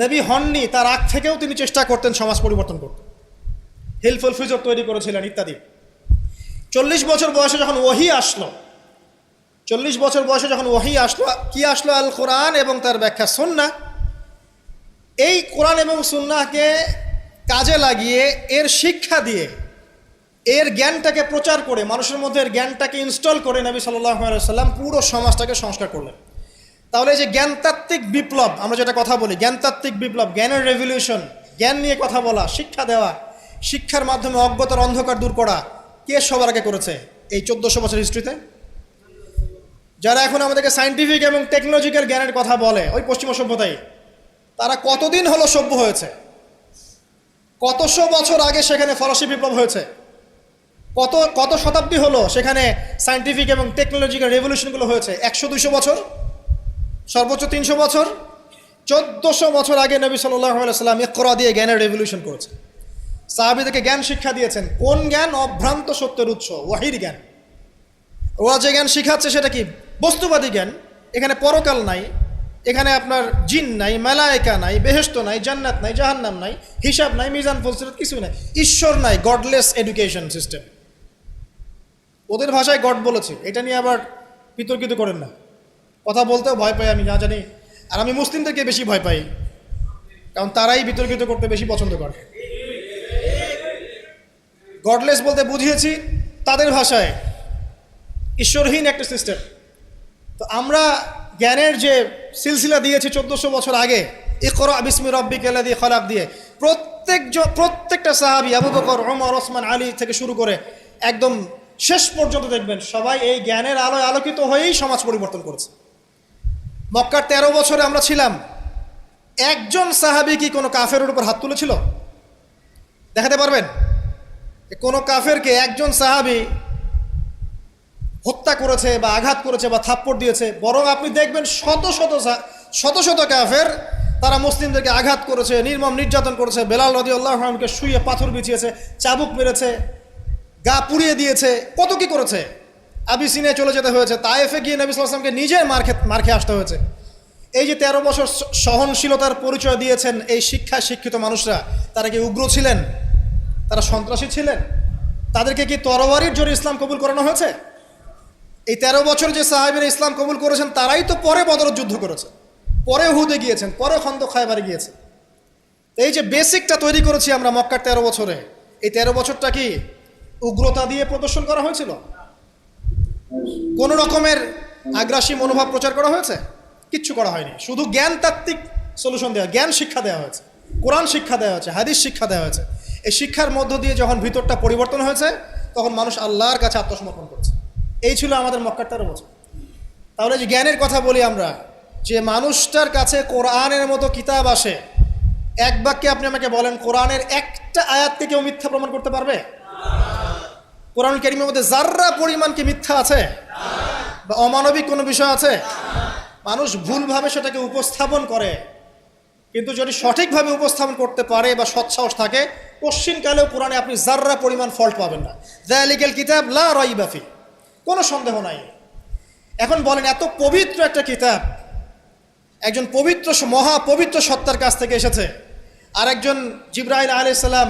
নবী হননি তার আগ থেকেও তিনি চেষ্টা করতেন সমাজ পরিবর্তন করতে। হেলফুল ফিজর তৈরি করেছিলেন ইত্যাদি। 40 বছর বয়সে যখন ওহী আসলো, 40 বছর বয়সে যখন ওহী আসলো, কি আসলো? আল কোরআন এবং তার ব্যাখ্যা সুন্নাহ। এই কোরআন এবং সুন্নাহকে কাজে লাগিয়ে, এর শিক্ষা দিয়ে, এর জ্ঞানটাকে প্রচার করে, মানুষের মধ্যে এর জ্ঞানটাকে ইনস্টল করে নবী সাল্লাল্লাহু আলাইহি ওয়াসাল্লাম পুরো সমাজটাকে সংস্কার করলেন। তাহলে এই যে জ্ঞানতাত্ত্বিক বিপ্লব, আমরা যেটা কথা বলি জ্ঞানতাত্ত্বিক বিপ্লব, জ্ঞানের রেভলিউশন, জ্ঞান নিয়ে কথা বলা, শিক্ষা দেওয়া, শিক্ষার মাধ্যমে অজ্ঞতার অন্ধকার দূর করা, কে সবার আগে করেছে এই 1400 বছর হিস্ট্রিতে? যারা এখন আমাদেরকে সায়েন্টিফিক এবং টেকনোলজিক্যাল জ্ঞানের কথা বলে, ওই পশ্চিমা সভ্যতাই, তারা কতদিন হলো সভ্য হয়েছে? কতশো বছর আগে সেখানে ফরাসি বিপ্লব হয়েছে, কত শতাব্দী হলো সেখানে সায়েন্টিফিক এবং টেকনোলজিক্যাল রেভলিউশনগুলো হয়েছে? 100-200 বছর, সর্বোচ্চ 300 বছর। 1400 বছর আগে নবী সাল্লাল্লাহু আলাইহি ওয়াসাল্লাম ইকরা দিয়ে জ্ঞানের রেভলিউশন করেছে। সাহাবীদেরকে জ্ঞান শিক্ষা দিয়েছেন। কোন জ্ঞান? অভ্রান্ত সত্যের উৎস, ওয়াহির জ্ঞান। ওরা যে জ্ঞান শিখাচ্ছে সেটা কি? বস্তুবাদী জ্ঞান। এখানে পরকাল নাই, এখানে আপনার জিন নাই, মালায়েকা নাই, বেহেশত নাই, জান্নাত নাই, জাহান্নাম নাই, হিসাব নাই, মিজান ফজিলত কিছুই নাই, ঈশ্বর নাই। Godless education system. ওদের ভাষায় গড বলেছে, এটা নিয়ে আবার বিতর্কিত করেন না। কথা বলতেও ভয় পাই আমি, যা জানি। আর আমি মুসলিমদেরকে বেশি ভয় পাই, কারণ তারাই বিতর্কিত করতে বেশি পছন্দ করে। গডলেস বলতে বুঝিয়েছি তাদের ভাষায় ঈশ্বরহীন একটা সিস্টেম। তো আমরা জ্ঞানের যে সিলসিলা দিয়েছি 1400 বছর আগে, ইকরা বিসমি রাব্বিকাল্লাযী খলাক দিয়ে, প্রত্যেকটা সাহাবী আবু বকর, ওমর, ওসমান, আলী থেকে শুরু করে একদম শেষ পর্যন্ত দেখবেন সবাই এই জ্ঞানের আলোয় আলোকিত হয়েই সমাজ পরিবর্তন করেছে। মক্কার 13 বছরে আমরা ছিলাম, একজন সাহাবী কি কোনো কাফেরের উপর হাত তুলেছিল? দেখাতে পারবেন? কোনো কাফেরকে একজন সাহাবী হত্যা করেছে বা আঘাত করেছে বা থাপ্পড় দিয়েছে? বরং আপনি দেখবেন শত শত কাফের তারা মুসলিমদেরকে আঘাত করেছে, নির্মম নির্যাতন করেছে। বেলাল রাদিয়াল্লাহু আনহুকে শুইয়ে পাথর বিছিয়েছে, চাবুক মেরেছে, গা পুড়িয়ে দিয়েছে, কত কি করেছে। আবিসিনিয়ায় চলে যেতে হয়েছে, তায়েফে গিয়ে নবী সাল্লাল্লাহু আলাইহি ওয়াসাল্লামকে নিজের মার খেয়ে আসতে হয়েছে। এই যে 13 বছর সহনশীলতার পরিচয় দিয়েছেন এই শিক্ষায় শিক্ষিত মানুষরা, তারা কি উগ্র ছিলেন? তারা সন্ত্রাসী ছিলেন? তাদেরকে কি তরবারির জোরে ইসলাম কবুল করানো হয়েছে? এই 13 বছর যে সাহাবীরা ইসলাম কবুল করেছেন তারাই তো পরে বদরের যুদ্ধ করেছে, পরে উহুদে গিয়েছেন, পরে খন্দক খায়বারে গিয়েছে। এই যে বেসিকটা তৈরি করেছি আমরা মক্কার 13 বছরে, এই 13 বছরটা কি উগ্রতা দিয়ে প্রদর্শন করা হয়েছিল? কোন রকমের আগ্রাসী মনোভাব প্রচার করা হয়েছে? কিচ্ছু করা হয়নি। শুধু জ্ঞানতাত্ত্বিক সলিউশন দেওয়া, জ্ঞান শিক্ষা দেওয়া হয়েছে, কোরআন শিক্ষা দেওয়া হয়েছে, হাদিস শিক্ষা দেওয়া হয়েছে। এই শিক্ষার মধ্য দিয়ে যখন ভিতরটা পরিবর্তন হয়েছে, তখন মানুষ আল্লাহর কাছে আত্মসমর্পণ করছে। এই ছিল আমাদের মক্কার 13 বছর। তাহলে যে জ্ঞানের কথা বলি আমরা, যে মানুষটার কাছে কোরআনের মতো কিতাব আসে, এক বাক্যে আপনি আমাকে বলেন কোরআনের একটা আয়াতকে কেউ মিথ্যা প্রমাণ করতে পারবে? কোরআন কারীমের মধ্যে যাররা পরিমাণ কি মিথ্যা আছে বা অমানবিক কোনো বিষয় আছে? মানুষ ভুলভাবে সেটাকে উপস্থাপন করে, কিন্তু যদি সঠিকভাবে উপস্থাপন করতে পারে বা সৎসাহস থাকে, কশ্চিনকালেও কোরআনে আপনি যাররা পরিমাণ ফল্ট পাবেন না। যালিকাল কিতাব লা রাইবা ফি, কোনো সন্দেহ নাই। এখন বলেন, এত পবিত্র একটা কিতাব একজন পবিত্র মহাপবিত্র সত্তার কাছ থেকে এসেছে, আর একজন জিবরাইল আলাইহিস সালাম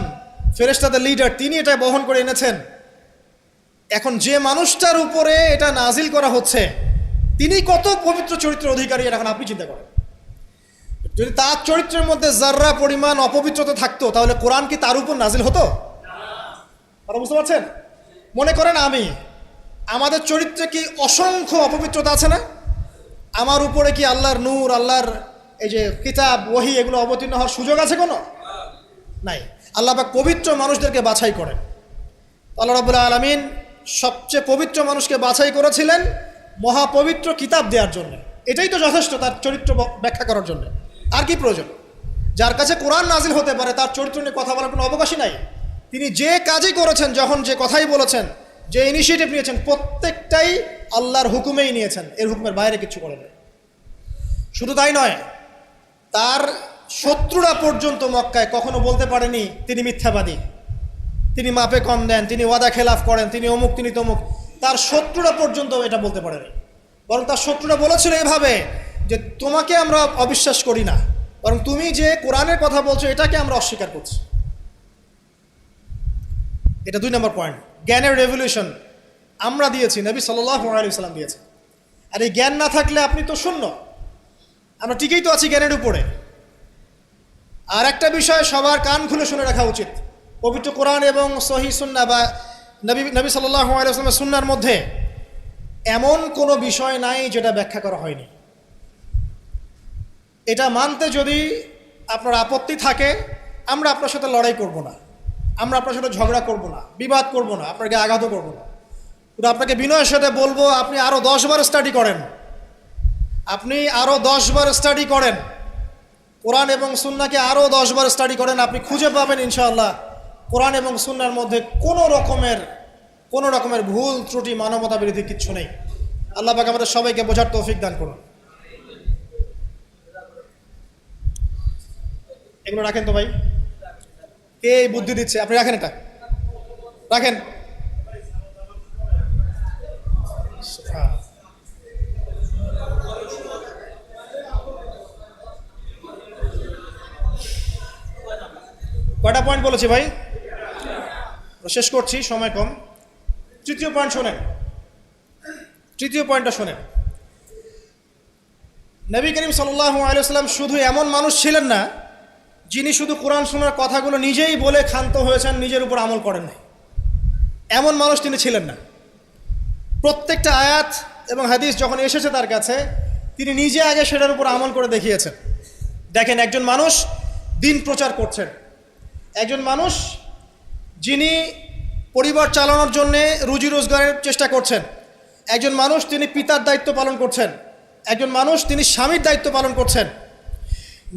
ফেরেশতাদের লিডার, তিনি এটা বহন করে এনেছেন। এখন যে মানুষটার উপরে এটা নাজিল করা হচ্ছে, তিনি কত পবিত্র চরিত্রের অধিকারী, এখন আপনি চিন্তা করেন। যদি তার চরিত্রের মধ্যে যাররা পরিমাণ অপবিত্রতা থাকতো, তাহলে কোরআন কি তার উপর নাজিল হতো? আপনারা বুঝতে পারছেন? মনে করেন আমাদের চরিত্রে কি অসংখ্য অপবিত্রতা আছে না? আমার উপরে কি আল্লাহর নূর, আল্লাহর এই যে কিতাব, ওহী, এগুলো অবতীর্ণ হওয়ার সুযোগ আছে কোনো? নাই। আল্লাহ পাক পবিত্র মানুষদেরকে বাছাই করেন। আল্লাহ রাব্বুল আলামিন সবচেয়ে পবিত্র মানুষকে বাছাই করেছিলেন মহাপবিত্র কিতাব দেওয়ার জন্য। এটাই তো যথেষ্ট তার চরিত্র ব্যাখ্যা করার জন্য। আর কি প্রয়োজন? যার কাছে কোরআন নাজিল হতে পারে, তার চরিত্র নিয়ে কথা বলার কোনো অবকাশই নাই। তিনি যে কাজই করেছেন, যখন যে কথাই বলেছেন, যে ইনিশিয়েটিভ নিয়েছেন, প্রত্যেকটাই আল্লাহর হুকুমেই নিয়েছেন, এর হুকুমের বাইরে কিছু করেন। শুধু তাই নয়, তার শত্রুরা পর্যন্ত মক্কায় কখনো বলতে পারেনি তিনি মিথ্যাবাদী, তিনি মাপে কম দেন, তিনি ওয়াদা খেলাফ করেন, তিনি অমুক, তিনি তমুক। তার শত্রুরা পর্যন্ত এটা বলতে পারেনি। বরং তার শত্রুরা বলেছিল এভাবে যে তোমাকে আমরা অবিশ্বাস করি না, বরং তুমি যে কোরআনের কথা বলছো এটাকে আমরা অস্বীকার করছি। এটা 2 নম্বর পয়েন্ট। জ্ঞানের রেভলিউশন আমরা দিয়েছি, নবী সাল্লাল্লাহু আলাইহি ওয়াসাল্লাম দিয়েছে। আর এই জ্ঞান না থাকলে আপনি তো শূন্য। আমরা ঠিকই তো আছি জ্ঞানের উপরে। আর একটা বিষয় সবার কান খুলে শুনে রাখা উচিত, পবিত্র কোরআন এবং সহিহ সুন্নাহ বা নবী সাল্লাল্লাহু আলাইহি ওয়াসাল্লামের সুন্নাহর মধ্যে এমন কোনো বিষয় নাই যেটা ব্যাখ্যা করা হয়নি। এটা মানতে যদি আপনার আপত্তি থাকে, আমরা আপনার সাথে লড়াই করব না, আমরা আপনার সাথে ঝগড়া করব না, বিবাদ করব না, আপনাকে আঘাতও করব না। কিন্তু আপনাকে বিনয়ের সাথে বলবো, আপনি আরও 10 বার স্টাডি করেন, আপনি আরও 10 বার স্টাডি করেন, কোরআন এবং সুন্নাহকে আরও 10 বার স্টাডি করেন। আপনি খুঁজে পাবেন ইনশাআল্লাহ কোরআন এবং সুন্নাহর মধ্যে কোনো রকমের ভুল ত্রুটি, মানবতা বিরোধী কিচ্ছু নেই। আল্লাহ পাক আমাদের সবাইকে বোঝার তৌফিক দান করুন। এগুলো রাখেন তো ভাই, কে এই বুদ্ধি দিচ্ছে? আপনি রাখেন, এটা রাখেন। কয়টা পয়েন্ট বলেছি ভাই? শেষ করছি, সময় কম। তৃতীয় পয়েন্ট শোনেন, তৃতীয় পয়েন্টটা শোনেন। নবী করিম সাল্লাল্লাহু আলাইহি ওয়াসাল্লাম শুধু এমন মানুষ ছিলেন না যিনি শুধু কোরআন শোনার কথাগুলো নিজেই বলে ক্ষান্ত হয়েছেন, নিজের উপর আমল করেন নাই। এমন মানুষ তিনি ছিলেন না। প্রত্যেকটা আয়াত এবং হাদিস যখন এসেছে তার কাছে, তিনি নিজে আগে সেটার উপর আমল করে দেখিয়েছেন। দেখেন, একজন মানুষ দিন প্রচার করছেন, একজন মানুষ যিনি পরিবার চালানোর জন্যে রুজি রোজগারের চেষ্টা করছেন, একজন মানুষ তিনি পিতার দায়িত্ব পালন করছেন, একজন মানুষ তিনি স্বামীর দায়িত্ব পালন করছেন।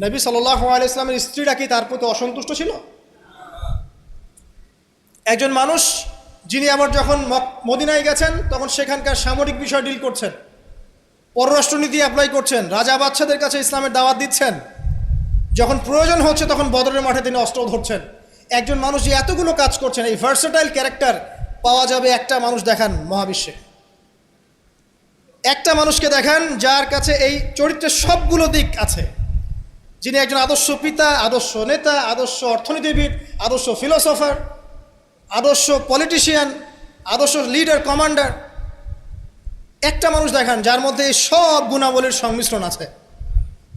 নবী সাল্লাল্লাহু আলাইহি ওয়াসাল্লামের স্ত্রীরা কি তার প্রতি অসন্তুষ্ট ছিল? একজন মানুষ যিনি আবার যখন মদিনায় গেছেন তখন সেখানকার সামরিক বিষয় ডিল করছেন, পররাষ্ট্রনীতি অ্যাপ্লাই করছেন, রাজা বাদশাদের কাছে ইসলামের দাওয়াত দিচ্ছেন, যখন প্রয়োজন হচ্ছে তখন বদরের মাঠে তিনি অস্ত্র ধরছেন। একজন মানুষ যে এতগুলো কাজ করছেন, এই ভার্সেটাইল ক্যারেক্টার পাওয়া যাবে একটা মানুষ দেখান মহাবিশ্বে, একটা মানুষকে দেখান যার কাছে এই চরিত্রের সবগুলো দিক আছে, যিনি একজন আদর্শ পিতা, আদর্শ নেতা, আদর্শ অর্থনীতিবিদ, আদর্শ ফিলোসফার, আদর্শ পলিটিশিয়ান, আদর্শ লিডার, কমান্ডার। একটা মানুষ দেখান যার মধ্যে এই সব গুণাবলীর সংমিশ্রণ আছে।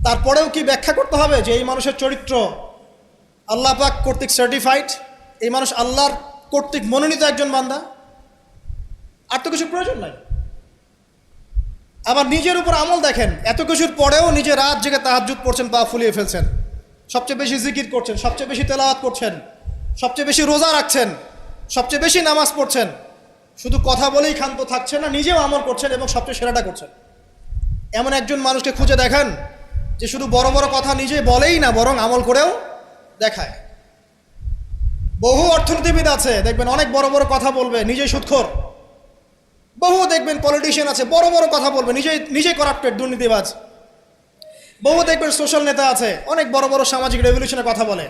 তারপরেও কি ব্যাখ্যা করতে হবে যে এই মানুষের চরিত্র আল্লাহ পাক কর্তৃক সার্টিফাইড, এই মানুষ আল্লাহর কর্তৃক মনোনীত একজন বান্দা? আর তো কিছু প্রয়োজন নাই। আবার নিজের উপর আমল দেখেন, এত কিছুর পরেও নিজে রাত জেগে তাহাজ্জুদ পড়ছেন, পা ফুলিয়ে ফেলছেন, সবচেয়ে বেশি জিকির করছেন, সবচেয়ে বেশি তেলাওয়াত করছেন, সবচেয়ে বেশি রোজা রাখছেন, সবচেয়ে বেশি নামাজ পড়ছেন, শুধু কথা বলেই ক্ষান্ত থাকছেন না, নিজেও আমল করছেন এবং সবচেয়ে সেরাটা করছেন। এমন একজন মানুষকে খুঁজে দেখান যে শুধু বড় বড় কথা নিজে বলেই না, বরং আমল করেও দেখায়। বহু অর্থনীতিবিদ আছে দেখবেন অনেক বড় বড় কথা বলবে, নিজেই সুদখোর। বহু দেখবেন পলিটিশিয়ান আছে বড় বড় কথা বলবে, নিজেই করাপ্টেড, দুর্নীতিবাজ। বহু দেখবেন সোশ্যাল নেতা আছে অনেক বড় বড় সামাজিক রেভলিউশনের কথা বলে।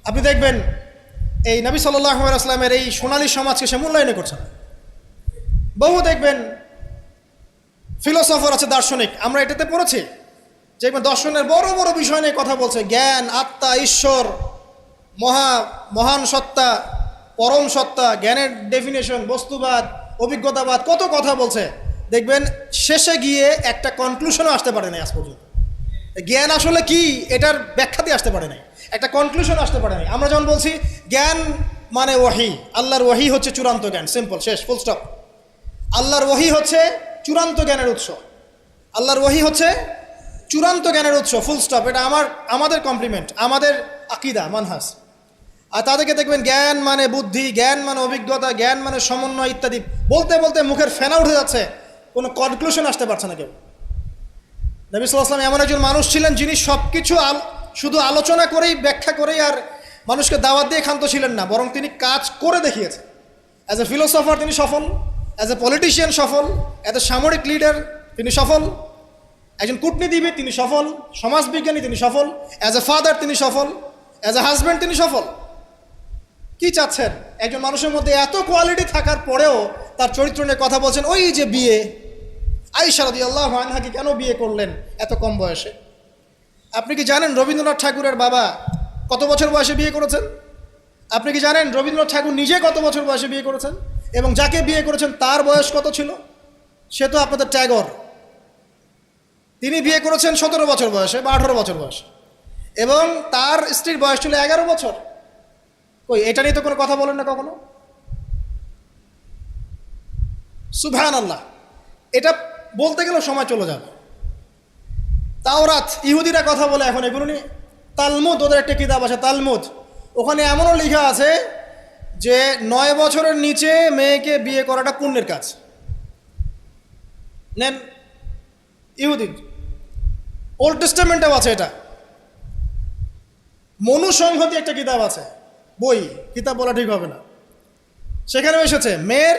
আপনি দেখবেন এই নবী সাল্লাল্লাহু আলাইহি ওয়াসাল্লামের এই সোনালী সমাজকে সে মূল্যায়ন করছে না। বহু দেখবেন ফিলোসফার আছে, দার্শনিক, আমরা এটাতে পড়েছি যে দর্শনের বড় বড় বিষয় নিয়ে কথা বলছে, জ্ঞান, আত্মা, ঈশ্বর, মহান সত্তা, পরম সত্তা, জ্ঞানের ডেফিনেশন, বস্তুবাদ, অভিজ্ঞতাবাদ, কত কথা বলছে। দেখবেন শেষে গিয়ে একটা কনক্লুশনও আসতে পারে নাই আজ পর্যন্ত। জ্ঞান আসলে কি এটার ব্যাখ্যাতে আসতে পারে নাই, একটা কনক্লুশন আসতে পারে নাই। আমরা যখন বলছি জ্ঞান মানে ওয়াহি, আল্লাহর ওয়াহি হচ্ছে চূড়ান্ত জ্ঞান, সিম্পল, শেষ, ফুল স্টপ। আল্লাহর ওয়াহি হচ্ছে চূড়ান্ত জ্ঞানের উৎস, আল্লাহর ওয়াহি হচ্ছে চূড়ান্ত জ্ঞানের উৎস, ফুল স্টপ। এটা আমাদের কমপ্লিমেন্ট, আমাদের আকিদা, মানহাজ। আর তাদেরকে দেখবেন জ্ঞান মানে বুদ্ধি, জ্ঞান মানে অভিজ্ঞতা, জ্ঞান মানে সমন্বয় ইত্যাদি বলতে বলতে মুখের ফেনা উঠে যাচ্ছে, কোনো কনক্লুশন আসতে পারছে না কেউ। নবী সাল্লাল্লাহু আলাইহি ওয়াসাল্লাম এমন একজন মানুষ ছিলেন যিনি সব কিছু শুধু আলোচনা করেই, ব্যাখ্যা করেই আর মানুষকে দাওয়াত দিয়ে ক্ষান্ত ছিলেন না, বরং তিনি কাজ করে দেখিয়েছেন। অ্যাজ এ ফিলোসফার তিনি সফল, অ্যাজ এ পলিটিশিয়ান সফল, অ্যাজ এ সামরিক লিডার তিনি সফল, একজন কূটনীতিবিদ তিনি সফল, সমাজবিজ্ঞানী তিনি সফল, অ্যাজ এ ফাদার তিনি সফল, অ্যাজ এ হাজব্যান্ড তিনি সফল। কি চাচ্ছেন? একজন মানুষের মধ্যে এত কোয়ালিটি থাকার পরেও তার চরিত্র নিয়ে কথা বলছেন। ওই যে বিয়ে, আয়েশা রাদিয়াল্লাহু আনহাকে কেন বিয়ে করলেন এত কম বয়সে? আপনি কি জানেন রবীন্দ্রনাথ ঠাকুরের বাবা কত বছর বয়সে বিয়ে করেছেন? আপনি কি জানেন রবীন্দ্রনাথ ঠাকুর নিজে কত বছর বয়সে বিয়ে করেছেন? এবং যাকে বিয়ে করেছেন তার বয়স কত ছিল? সে তো আপনাদের ট্যাগর। তিনি বিয়ে করেছেন 17 বছর বয়সে বা 18 বছর বয়সে, এবং তার স্ত্রীর বয়স ছিল 11 বছর। কই, এটা নিয়ে তো কোনো কথা বলেন না কখনো। সুবহানাল্লাহ, এটা বলতে গেলেও সময় চলে যাবে। তাওরাত, ইহুদিরা কথা বলে এখন এগুলো নিয়ে। তালমুদ, ওদের একটা কিতাব আছে তালমুদ, ওখানে এমনও লেখা আছে যে 9 বছরের নিচে মেয়েকে বিয়ে করাটা পুণ্যের কাজ। নেন, ইহুদি ওল্ড টেস্টামেন্টেও আছে এটা। মনুসংহতি একটা কিতাব আছে, বই, কিতাব বলা ঠিক হবে না, সেখানেও এসেছে মেয়ের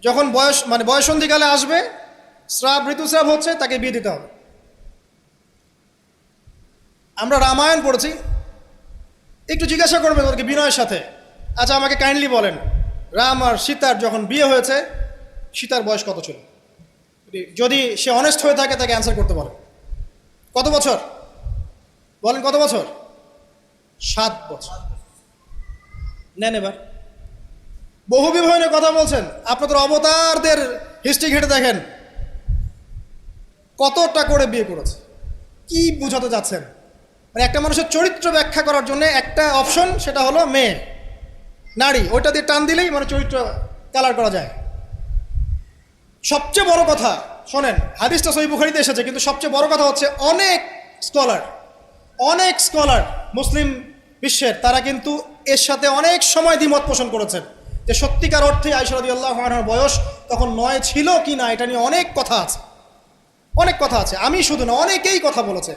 যখন বয়স মানে বয়সন্ধিকালে আসবে, ঋতুস্রাব হচ্ছে, তাকে বিয়ে দিতে হবে। আমরা রামায়ণ পড়েছি, একটু জিজ্ঞাসা করবেন ওদেরকে বিনয়ের সাথে, আচ্ছা আমাকে কাইন্ডলি বলেন, রাম আর সীতার যখন বিয়ে হয়েছে সীতার বয়স কত ছিল? যদি সে অনেস্ট হয়ে থাকে তাকে অ্যান্সার করতে বলেন। কত বছর বলেন? কত বছর? 7 বছর। নেন এবার, বহু বিবাহ নিয়ে কথা বলছেন, আপনাদের অবতারদের হিস্ট্রি ঘেটে দেখেন কতটা করে বিয়ে করেছে। কি বুঝাতে যাচ্ছেন? মানে একটা মানুষের চরিত্র ব্যাখ্যা করার জন্য একটা অপশন, সেটা হলো মেয়ে, নারী, ওইটা দিয়ে টান দিলেই মানে চরিত্র কালার করা যায়। সবচেয়ে বড় কথা শোনেন, হাদিসটা সহিহ বুখারীতে এসেছে, কিন্তু সবচেয়ে বড় কথা হচ্ছে অনেক স্কলার মুসলিম বিশ্বের, তারা কিন্তু এর সাথে অনেক সময় দ্বিমত পোষণ করেছেন যে সত্যিকার অর্থে আয়েশা রাদিয়াল্লাহু আনহার বয়স তখন 9 ছিল কি না, এটা নিয়ে অনেক কথা আছে। আমি শুধু না, অনেকেই কথা বলেছে,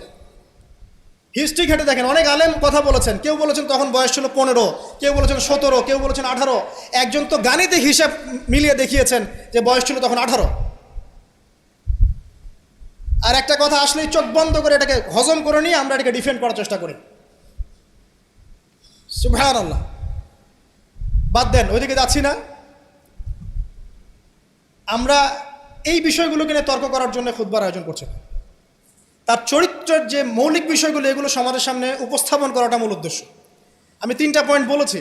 হিস্ট্রি ঘেটে দেখেন, অনেক আলেম কথা বলেছেন। কেউ বলেছেন তখন বয়স ছিল 15, কেউ বলেছেন 17, কেউ বলেছেন 18, একজন তো গাণিতিক হিসাব মিলিয়ে দেখিয়েছেন যে বয়স ছিল তখন 18। আর একটা কথা আসলেই চোখ বন্ধ করে এটাকে হজম করে নিয়ে আমরা এটাকে ডিফেন্ড করার চেষ্টা করি। সুবহানাল্লাহ। বাদ দেন, ওইদিকে যাচ্ছি না। আমরা এই বিষয়গুলোকে নিয়ে তর্ক করার জন্য খুতবার আয়োজন করছি না। তার চরিত্রের যে মৌলিক বিষয়গুলো, এগুলো সমাজের সামনে উপস্থাপন করাটা মূল উদ্দেশ্য। আমি 3টা পয়েন্ট বলেছি,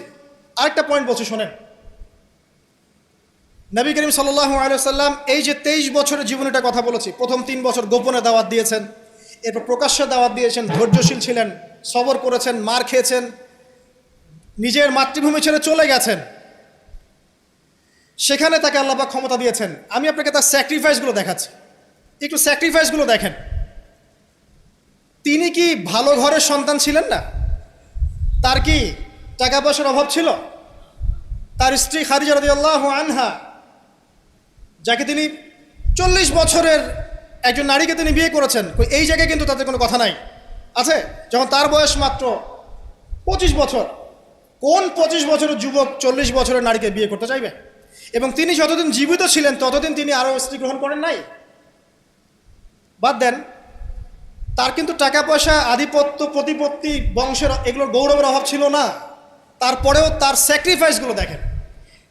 আরেকটা পয়েন্ট বলছি শোনেন। নবী করিম সাল্লাল্লাহু আলাইহি ওয়াসাল্লাম এই যে 23 বছরের জীবনীটা কথা বলেছি, প্রথম 3 বছর গোপনে দাওয়াত দিয়েছেন, এরপর প্রকাশ্যে দাওয়াত দিয়েছেন, ধৈর্যশীল ছিলেন, সবর করেছেন, মার খেয়েছেন, নিজের মাতৃভূমি ছেড়ে চলে গেছেন, সেখানে তাকে আল্লাহ পাক ক্ষমতা দিয়েছেন। আমি আপনাকে তার স্যাক্রিফাইসগুলো দেখাচ্ছি, একটু স্যাক্রিফাইসগুলো দেখেন। তিনি কি ভালো ঘরের সন্তান ছিলেন না? তার কি টাকা পয়সার অভাব ছিল? তার স্ত্রী খাদিজা রাদিয়াল্লাহু আনহা, যাকে তিনি 40 বছরের একজন নারীকে তিনি বিয়ে করেছেন, এই জায়গায় কিন্তু তাদের কোনো কথা নাই, আছে? যখন তার বয়স মাত্র 25 বছর, কোন 25 বছরের যুবক 40 বছরের নারীকে বিয়ে করতে চাইবে? এবং তিনি যতদিন জীবিত ছিলেন ততদিন তিনি আরও স্ত্রী গ্রহণ করেন নাই। বাদ দেন, তার কিন্তু টাকা পয়সা, আধিপত্য, প্রতিপত্তি, বংশের এগুলোর গৌরবের অভাব ছিল না। তারপরেও তার স্যাক্রিফাইসগুলো দেখেন।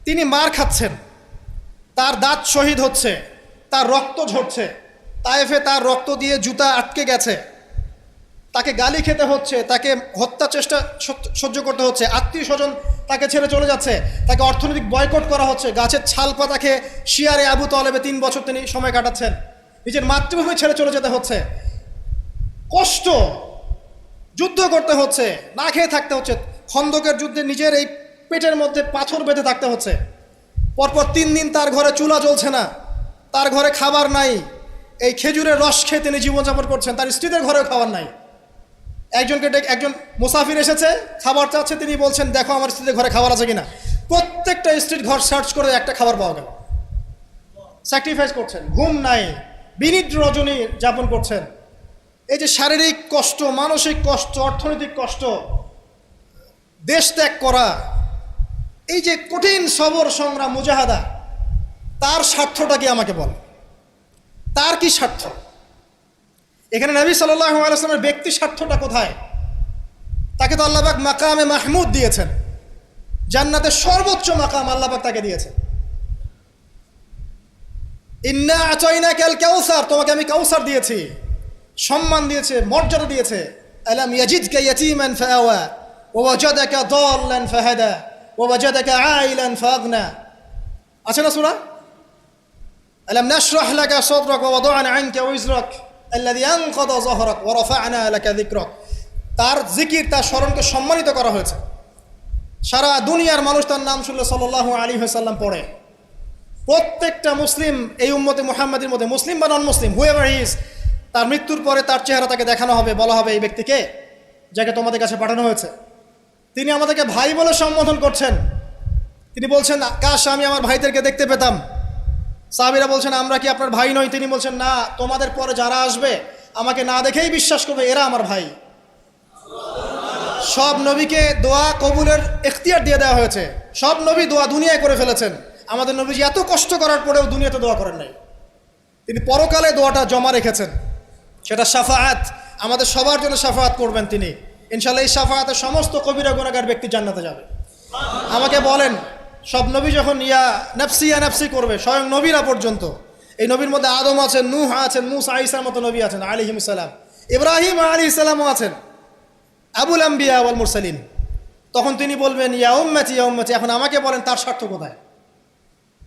তিনি মার খাচ্ছেন, তার দাঁত শহীদ হচ্ছে, তার রক্ত ঝরছে, তায়েফে তার রক্ত দিয়ে জুতা আটকে গেছে, তাকে গালি খেতে হচ্ছে, তাকে হত্যা চেষ্টা সহ্য করতে হচ্ছে, আত্মীয় স্বজন তাকে ছেড়ে চলে যাচ্ছে, তাকে অর্থনৈতিক বয়কট করা হচ্ছে, গাছের ছাল পাতা খেয়ে শিয়ারে আবু তলেবে 3 বছর তিনি সময় কাটাচ্ছেন, নিজের মাতৃভূমি ছেড়ে চলে যেতে হচ্ছে, কষ্ট, যুদ্ধ করতে হচ্ছে, না খেয়ে থাকতে হচ্ছে, খন্দকের যুদ্ধে নিজের এই পেটের মধ্যে পাথর বেঁধে থাকতে হচ্ছে, পরপর 3 দিন তার ঘরে চুলা জ্বলছে না, তার ঘরে খাবার নাই, এই খেজুরের রস খেয়ে তিনি জীবনযাপন করছেন, তার স্ত্রীদের ঘরেও খাবার নাই। একজন মুসাফির এসেছে, খাবার চাচ্ছে, তিনি বলছেন দেখো আমার স্ত্রীদের ঘরে খাবার আছে কিনা। প্রত্যেকটা স্ত্রীর ঘর সার্চ করে একটা খাবার পাওয়া গেল। স্যাক্রিফাইস করছেন, ঘুম নাই, বিনিদ্র রজনী যাপন করছেন। এই যে শারীরিক কষ্ট, মানসিক কষ্ট, অর্থনৈতিক কষ্ট, দেশ ত্যাগ করা, এই যে কঠিন সবর, সংগ্রাম, মুজাহাদা, তার স্বার্থটা কি আমাকে বল? তার কি স্বার্থ? এখানে নবী সাল্লাল্লাহু আলাইহি ওয়াসাল্লামের ব্যক্তি স্বার্থটা কোথায়? তাকে তো আল্লাহ পাক মাকামে মাহমুদ দিয়েছেন, জান্নাতের সর্বোচ্চ মাকাম আল্লাহ পাক তাকে দিয়েছেন। ইন্না আতাইনাকাল কাউসার, তোমাকে আমি কাউসার দিয়েছি, সম্মান দিয়েছে, মর্যাদা দিয়েছে। আলাম ইয়াজিদকা ইয়াতীমান ফাআওয়া ওয়া ওয়াজাদাকা দাল্লান ফাহাদা ওয়া ওয়াজাদাকা আইলান ফাগনা। আছে না সূরা? আলাম নাশরাহ লাকা সাদরাক ওয়া ওয়াদা'না আনকা ওয়িজরাক আল্লাযী আনকাযা যাহরাক ওয়া রাফা'না লাকা যিকরাক। তার জিকির, তার স্মরণকে সম্মানিত করা হয়েছে। সারা দুনিয়ার মানুষ তার নাম শুনলে সাল্লাল্লাহু আলাইহি ওয়াসাল্লাম পড়ে। প্রত্যেকটা মুসলিম এই উম্মতে মুহাম্মাদের মধ্যে, মুসলিম বা নন মুসলিম, হুয়েভার হি ইজ, তার মৃত্যুর পরে তার চেহারা তাকে দেখানো হবে, বলা হবে এই ব্যক্তিকে যাকে তোমাদের কাছে পাঠানো হয়েছে। তিনি আমাদেরকে ভাই বলে সম্বোধন করছেন। তিনি বলছেন, কাশ আমি আমার ভাইদেরকে দেখতে পেতাম। সাহাবীরা বলছেন, আমরা কি আপনার ভাই নই? তিনি বলছেন, না, তোমাদের পরে যারা আসবে আমাকে না দেখেই বিশ্বাস করবে এরা আমার ভাই। সব নবীকে দোয়া কবুলের এখতিয়ার দিয়ে দেওয়া হয়েছে। সব নবী দোয়া দুনিয়ায় করে ফেলেছেন। আমাদের নবীজি এত কষ্ট করার পরেও দুনিয়াতে দোয়া করেন নাই। তিনি পরকালে দোয়াটা জমা রেখেছেন, সেটা শাফাআত, আমাদের সবার জন্য শাফাআত করবেন তিনি ইনশাআল্লাহ। এই শাফাআতে সমস্ত কবিরা গুনাহগার ব্যক্তি জান্নাতে যাবে। আমাকে বলেন, সব নবী যখন ইয়া নাফসি করবে, স্বয়ং নবীরা পর্যন্ত, এই নবীর মধ্যে আদম আছেন, নূহ আছেন, মূসা ঈসার মতো নবী আছেন আলাইহিস সালাম, ইব্রাহিম আলাইহিস সালামও আছেন, আবুল আম্বিয়া ওয়াল মুরসালিন, তখন তিনি বলবেন ইয়া উম্মতি ইয়া উম্মতি। এখন আমাকে বলেন তার স্বার্থ কোথায়?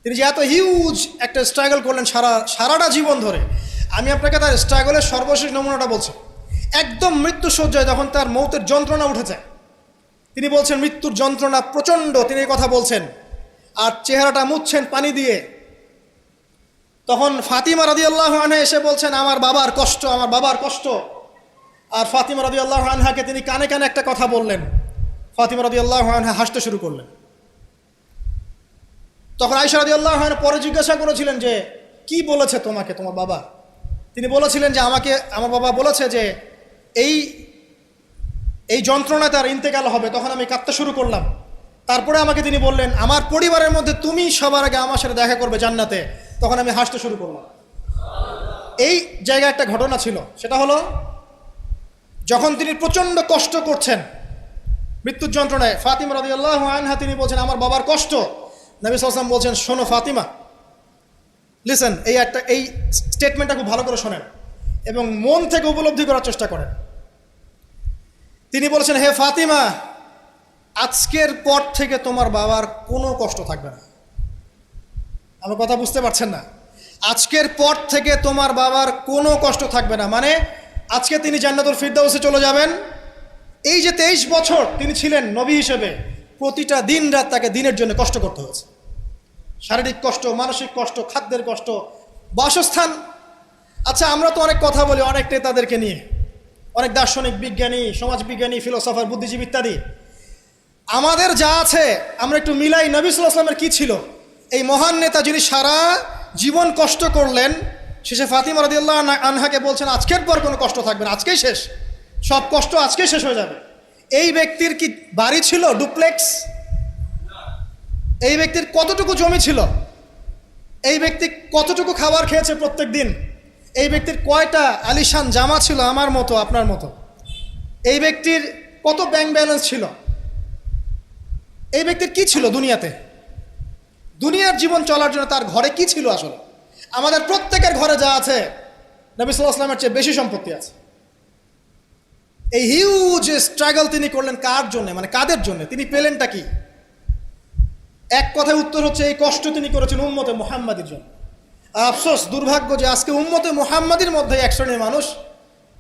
তিনি যে এত হিউজ একটা স্ট্রাগল করলেন সারাটা জীবন ধরে। আমি আপনাকে তার স্ট্রাগলের সর্বশেষ নমুনাটা বলছি। একদম মৃত্যু শয্যায় যখন তার মৌতের যন্ত্রণা উঠেছে, তিনি বলছেন মৃত্যুর যন্ত্রণা প্রচণ্ড, তিনি এই কথা বলছেন আর চেহারাটা মুছছেন পানি দিয়ে। তখন ফাতিমা রাদিয়াল্লাহু আনহা এসে বলছেন, আমার বাবার কষ্ট, আমার বাবার কষ্ট। আর ফাতিমা রাদিয়াল্লাহু আনহাকে তিনি কানে কানে একটা কথা বললেন। ফাতিমা রাদিয়াল্লাহু আনহা হাসতে শুরু করলেন। তখন আয়েশা রাদিয়াল্লাহু আনহা পরে জিজ্ঞাসা করেছিলেন যে কি বলেছে তোমাকে তোমার বাবা? তিনি বলেছিলেন যে আমাকে আমার বাবা বলেছে যে এই যন্ত্রণায় তার ইন্তেকাল হবে। তখন আমি কাঁদতে শুরু করলাম। তারপরে আমাকে তিনি বললেন, আমার পরিবারের মধ্যে তুমি সবার আগে আমার সাথে দেখা করবে জান্নাতে। তখন আমি হাসতে শুরু করলাম। এই জায়গায় একটা ঘটনা ছিল, সেটা হলো যখন তিনি প্রচণ্ড কষ্ট করছেন মৃত্যুর যন্ত্রণায়, ফাতিমা রাদিয়াল্লাহু আনহা তিনি বলছেন আমার বাবার কষ্ট। নবী সাল্লাল্লাহু আলাইহি ওয়াসাল্লাম বলছেন, শোনো ফাতিমা, লিসেন, এই স্টেটমেন্টটা খুব ভালো করে শোনেন এবং মন থেকে উপলব্ধি করার চেষ্টা করেন। তিনি বলছেন, হে ফাতিমা, আজকের পর থেকে তোমার বাবার কোনো কষ্ট থাকবে না। আমার কথা বুঝতে পারছেন না? আজকের পর থেকে তোমার বাবার কোনো কষ্ট থাকবে না, মানে আজকে তিনি জান্নাতুল ফিরদাউসে চলে যাবেন। এই যে 23 বছর তিনি ছিলেন নবী হিসেবে, প্রতিটা দিন রাত তাকে দিনের জন্য কষ্ট করতে হয়েছে। শারীরিক কষ্ট, মানসিক কষ্ট, খাদ্যের কষ্ট, বাসস্থান। আচ্ছা, আমরা তো অনেক কথা বলি অনেক নেতাদেরকে নিয়ে, অনেক দার্শনিক, বিজ্ঞানী, সমাজবিজ্ঞানী, ফিলোসফার, বুদ্ধিজীবী ইত্যাদি। আমাদের যা আছে আমরা একটু মিলাই। নবী সাল্লাল্লাহু আলাইহি ওয়াসাল্লামের কী ছিল? এই মহান নেতা যিনি সারা জীবন কষ্ট করলেন, শেষে ফাতিমা রাদিয়াল্লাহু আনহাকে বলছেন আজকের পর কোনো কষ্ট থাকবে না, আজকেই শেষ, সব কষ্ট আজকেই শেষ হয়ে যাবে। এই ব্যক্তির কি বাড়ি ছিল ডুপ্লেক্স? এই ব্যক্তির কতটুকু জমি ছিল? এই ব্যক্তি কতটুকু খাবার খেয়েছে প্রত্যেক দিন? এই ব্যক্তির কয়টা আলিশান জামা ছিল আমার মতো আপনার মতো? এই ব্যক্তির কত ব্যাংক ব্যালেন্স ছিল? এই ব্যক্তির কি ছিল দুনিয়াতে? দুনিয়ার জীবন চলার জন্য তার ঘরে কি ছিল? আসলে আমাদের প্রত্যেকের ঘরে যা আছে, নবী সাল্লাল্লাহু আলাইহি ওয়াসাল্লামের চেয়ে বেশি সম্পত্তি আছে। এই হিউজ স্ট্রাগল তিনি করলেন কার জন্য, মানে কাদের জন্য? তিনি পেলেনটা কি? এক কথায় উত্তর হচ্ছে, এই কষ্ট তিনি করেছেন উম্মতে মুহাম্মাদির জন্য। আফসোস, দুর্ভাগ্য যে আজকে উম্মতে মুহাম্মাদির মধ্যে এক শ্রেণীর মানুষ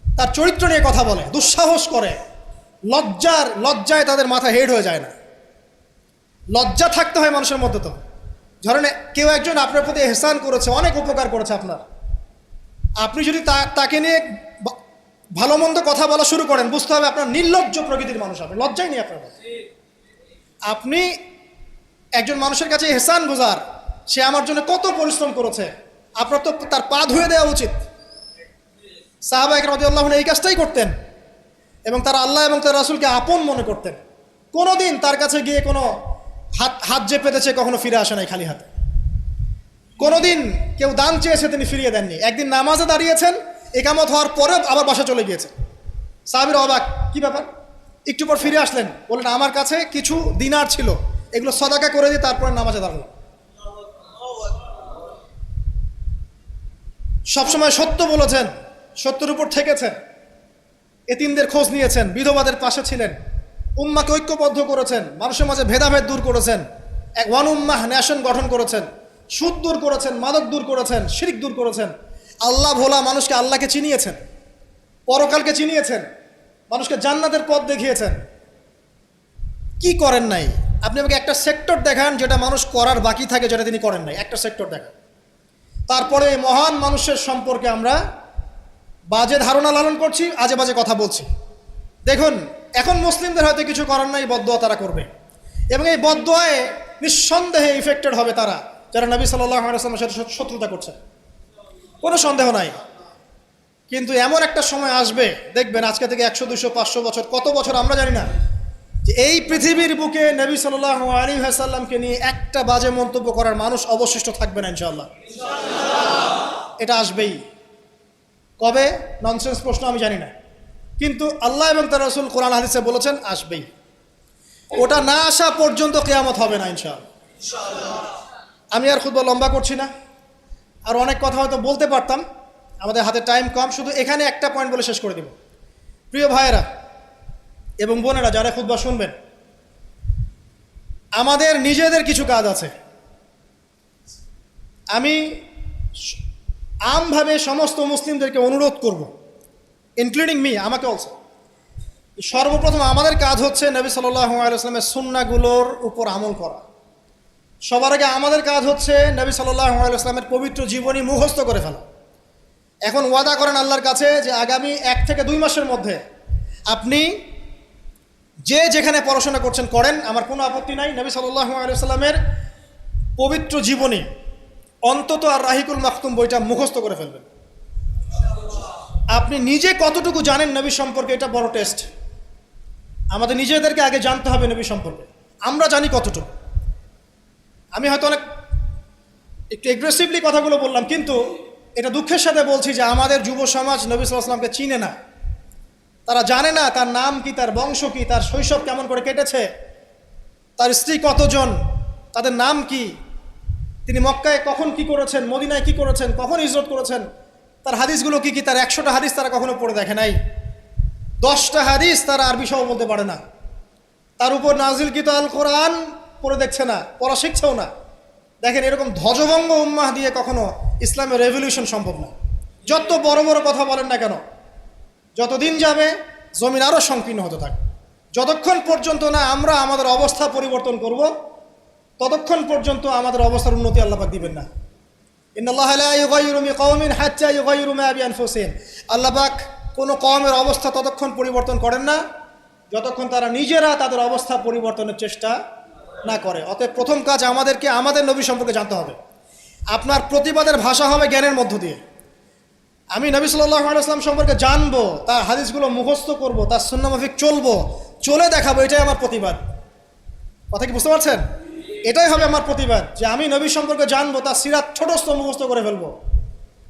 তার চরিত্র নিয়ে কথা বলে, দুঃসাহস করে, লজ্জায় তাদের মাথা হেড হয়ে যায় না। লজ্জা থাকতে হয় মানুষের মধ্যে। তো ধরেন কেউ একজন আপনার প্রতি এহসান করেছে, অনেক উপকার করেছে আপনার, আপনি যদি তাকে নিয়ে ভালো মন্দ কথা বলা শুরু করেন, বুঝতে হবে আপনার নির্লজ্জ প্রকৃতির মানুষ, আপনি লজ্জাই নেই আপনার। আপনি একজন মানুষের কাছে এহসান বোঝার, সে আমার জন্য কত পরিশ্রম করেছে, আপনার তো তার পা ধুয়ে দেওয়া উচিত। সাহাবা একরাম রাদিয়াল্লাহু আনহুম এই কাজটাই করতেন এবং তারা আল্লাহ এবং তার রাসূলকে আপন মনে করতেন। কোনোদিন তার কাছে গিয়ে কোনো হাত যে পেতেছে কখনো ফিরে আসে নাই খালি হাতে। কোনোদিন কেউ দান চেয়েছে তিনি ফিরিয়ে দেননি। একদিন নামাজে দাঁড়িয়েছেন, ইকামত হওয়ার পরে আবার বাসা চলে গিয়েছেন। সাহাবীরা অবাক, কি ব্যাপার? একটু পর ফিরে আসলেন, বললেন আমার কাছে কিছু দিনার ছিল, এগুলো সদাকা করে দিয়ে তারপরে নামাজে দাঁড়ালাম। সবসময় সত্য বলেছেন, সত্যের উপর থেকেছেন, এতিমদের খোঁজ নিয়েছেন, বিধবাদের পাশে ছিলেন, উম্মাকে ঐক্যবদ্ধ করেছেন, মানুষের মাঝে ভেদাভেদ দূর করেছেন, এক ওয়ান উম্মাহ ন্যাশন গঠন করেছেন, সুদ দূর করেছেন, মাদক দূর করেছেন, শিরক দূর করেছেন, আল্লাহ ভোলা মানুষকে আল্লাহকে চিনিয়েছেন, পরকালকে চিনিয়েছেন, মানুষকে জান্নাতের পথ দেখিয়েছেন। কি করেন নাই? আপনি আমাকে একটা সেক্টর দেখান যেটা মানুষ করার বাকি থাকে, যেটা তিনি করেন নাই, একটা সেক্টর দেখান। তারপরে মহান মানুষের সম্পর্কে আমরা বাজে ধারণা লালন করছি, আজে বাজে কথা বলছি। দেখুন, এখন মুসলিমদের হয়তো কিছু করার নাই, বদদোয়া তারা করবে, এবং এই বদদোয়ায় নিঃসন্দেহে ইফেক্টেড হবে তারা যারা নবী সাল্লাল্লাহু আলাইহি ওয়াসাল্লামের সাথে শত্রুতা করছে, কোনো সন্দেহ নাই। কিন্তু এমন একটা সময় আসবে, দেখবেন আজকে থেকে 100, 200, 500 বছর, কত বছর আমরা জানি না, যে এই পৃথিবীর বুকে নবী সাল্লাল্লাহু আলাইহি ওয়াসাল্লামকে নিয়ে একটা বাজে মন্তব্য করার মানুষ অবশিষ্ট থাকবে না ইনশাআল্লাহ। এটা আসবেই। কবে? ননসেন্স প্রশ্ন, আমি জানি না, কিন্তু আল্লাহ এবং তার রাসূল কোরআন হাদিসে বলেছেন আসবেই। ওটা না আসা পর্যন্ত কিয়ামত হবে না ইনশাআল্লাহ। আমি আর খুতবা লম্বা করছি না, আর অনেক কথা হয়তো বলতে পারতাম, আমাদের হাতে টাইম কম, শুধু এখানে একটা পয়েন্ট বলে শেষ করে দেব। প্রিয় ভাইয়েরা এবং বোনেরা যারা খুতবা শুনবেন, আমাদের নিজেদের কিছু কাজ আছে। আমি আমভাবে সমস্ত মুসলিমদেরকে অনুরোধ করব, ইনক্লুডিং মি, আমাকে অলসো। সর্বপ্রথম আমাদের কাজ হচ্ছে নবী সাল্লাল্লাহু আলাইহি ওয়াসাল্লামের সুন্নাহগুলোর উপর আমল করা। সবার আগে আমাদের কাজ হচ্ছে নবী সাল্লাল্লাহু আলাইহি ওয়াসাল্লামের পবিত্র জীবনী মুখস্থ করে ফেলা। এখন ওয়াদা করেন আল্লাহর কাছে যে আগামী 1 থেকে 2 মাসের মধ্যে আপনি যে যেখানে পড়াশোনা করছেন করেন, আমার কোনো আপত্তি নাই। নবী সাল্লাল্লাহু আলাইহি ওয়াসাল্লামের পবিত্র জীবনী অন্তত আর রাহিকুল মাখতুম বইটা মুখস্থ করে ফেলবেন। আপনি নিজে কতটুকু জানেন নবী সম্পর্কে, এটা বড় টেস্ট। আমাদের নিজেদেরকে আগে জানতে হবে নবী সম্পর্কে, আমরা জানি কতটুকু। আমি হয়তো অনেক একটু এগ্রেসিভলি কথাগুলো বললাম, কিন্তু এটা দুঃখের সাথে বলছি যে আমাদের যুব সমাজ নবী সাল্লাল্লাহু আলাইহি ওয়াসাল্লামকে চিনে না। তারা জানে না তার নাম কি, তার বংশ কি, তার শৈশব কেমন করে কেটেছে, তার স্ত্রী কতজন, তাদের নাম কি, তিনি মক্কায় কখন কি করেছেন, মদিনায় কি করেছেন, কখন হিজরত করেছেন, তার হাদিসগুলো কি কি। তার 100টা হাদিস তারা কখনো পড়ে দেখে নাই, 10টা হাদিস তারা আরবি সহ বলতে পারে না, তার উপর নাজিলকৃত আল কোরআন পড়ে দেখছে না, পড়া শিখছেও না। দেখেন, এরকম ধ্বজভঙ্গ উম্মাহ দিয়ে কখনো ইসলামের রেভলিউশন সম্ভব না। যত বড় বড় কথা বলেন না কেন, যতদিন যাবে জমিন আরও সংকীর্ণ হতে থাকে। যতক্ষণ পর্যন্ত না আমরা আমাদের অবস্থা পরিবর্তন করব, ততক্ষণ পর্যন্ত আমাদের অবস্থার উন্নতি আল্লাহ পাক দিবেন না। ইন্নাল্লাহা লা ইউগাইয়িরু বিকাওমিন হাত্তা ইউগাইয়িরু মা বিআনফুসিহিম। আল্লাহ পাক কোনো কওমের অবস্থা ততক্ষণ পরিবর্তন করেন না যতক্ষণ তারা নিজেরা তাদের অবস্থা পরিবর্তনের চেষ্টা না করে। অতএব প্রথম কাজ আমাদেরকে আমাদের নবী সম্পর্কে জানতে হবে। আপনার প্রতিবাদের ভাষা হবে জ্ঞানের মধ্য দিয়ে। আমি নবী সাল্লাল্লাহু আলাইহি ওয়াসাল্লাম সম্পর্কে জানবো, তার হাদিসগুলো মুখস্থ করব, তার সুন্নাহ মাফিক চলবো, চলে দেখাবো, এটাই আমার প্রতিবাদ। কথা কি বুঝতে পারছেন? এটাই হবে আমার প্রতিবাদ, যে আমি নবী সম্পর্কে জানবো, তার সিরাত ছোটস্থ মুখস্থ করে ফেলবো,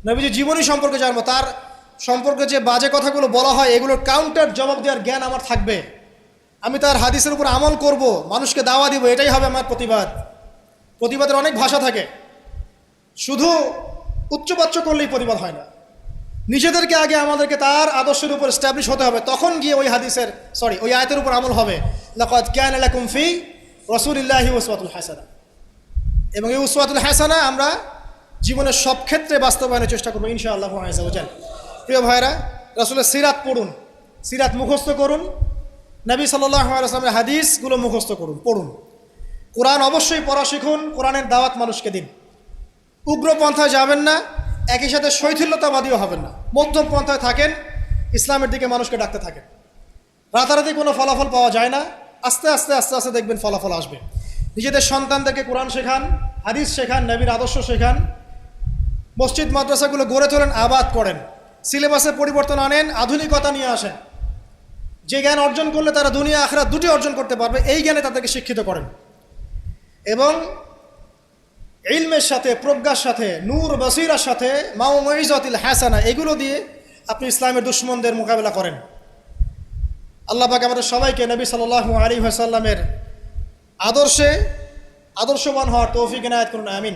নবীজি জীবনী সম্পর্কে জানবো, তার সম্পর্কে যে বাজে কথাগুলো বলা হয় এগুলোর কাউন্টার জবাব দেওয়ার জ্ঞান আমার থাকবে। আমি তার হাদিসের উপর আমল করব, মানুষকে দাওয়া দিব, এটাই হবে আমার প্রতিবাদ। প্রতিবাদের অনেক ভাষা থাকে, শুধু উচ্চবাচ্য করলেই প্রতিবাদ হয় না। নিজেদেরকে আগে আমাদেরকে তার আদর্শের উপর এস্টাবলিশ হতে হবে, তখন গিয়ে ওই আয়াতের উপর আমল হবে। লাকাদ কানা লাকুম ফি রাসূলিল্লাহি উসওয়াতুল হাসানাহ। এবং এই উসওয়াতুল হাসানা আমরা জীবনের সব ক্ষেত্রে বাস্তবায়নের চেষ্টা করবো ইনশাআল্লাহু আযজা ওয়া জাল। প্রিয় ভাইরা, রাসূলের সিরাত পড়ুন, সিরাত মুখস্থ করুন, নবী সাল্লাল্লাহু আলাইহি ওয়াসাল্লামের হাদিসগুলো মুখস্থ করুন, পড়ুন। কোরআন অবশ্যই পড়া শিখুন, কোরআনের দাওয়াত মানুষকে দিন। উগ্রপন্থায় যাবেন না, একই সাথে শৈথিল্যতাবাদীও হবেন না, মধ্যম পন্থায় থাকেন, ইসলামের দিকে মানুষকে ডাকতে থাকেন। রাতারাতি কোনো ফলাফল পাওয়া যায় না, আস্তে আস্তে আস্তে আস্তে দেখবেন ফলাফল আসবে। নিজেদের সন্তানদেরকে কোরআন শেখান, হাদিস শেখান, নবীর আদর্শ শেখান, মসজিদ মাদ্রাসাগুলো গড়ে তোলেন, আবাদ করেন, সিলেবাসে পরিবর্তন আনেন, আধুনিকতা নিয়ে আসেন। যে জ্ঞান অর্জন করলে তারা দুনিয়া আখিরাত দুটি অর্জন করতে পারবে, এই জ্ঞানে তাদেরকে শিক্ষিত করেন। এবং ইলমের সাথে, প্রজ্ঞার সাথে, নূর বসিরার সাথে, মাউইজাতুল হাসানা, এগুলো দিয়ে আপনি ইসলামের দুশমনদের মোকাবেলা করেন। আল্লাহ পাক আমাদের সবাইকে নবী সাল্লাল্লাহু আলাইহি ওয়াসাল্লামের আদর্শবান হওয়ার তৌফিক এনায়েত করুন, আমিন।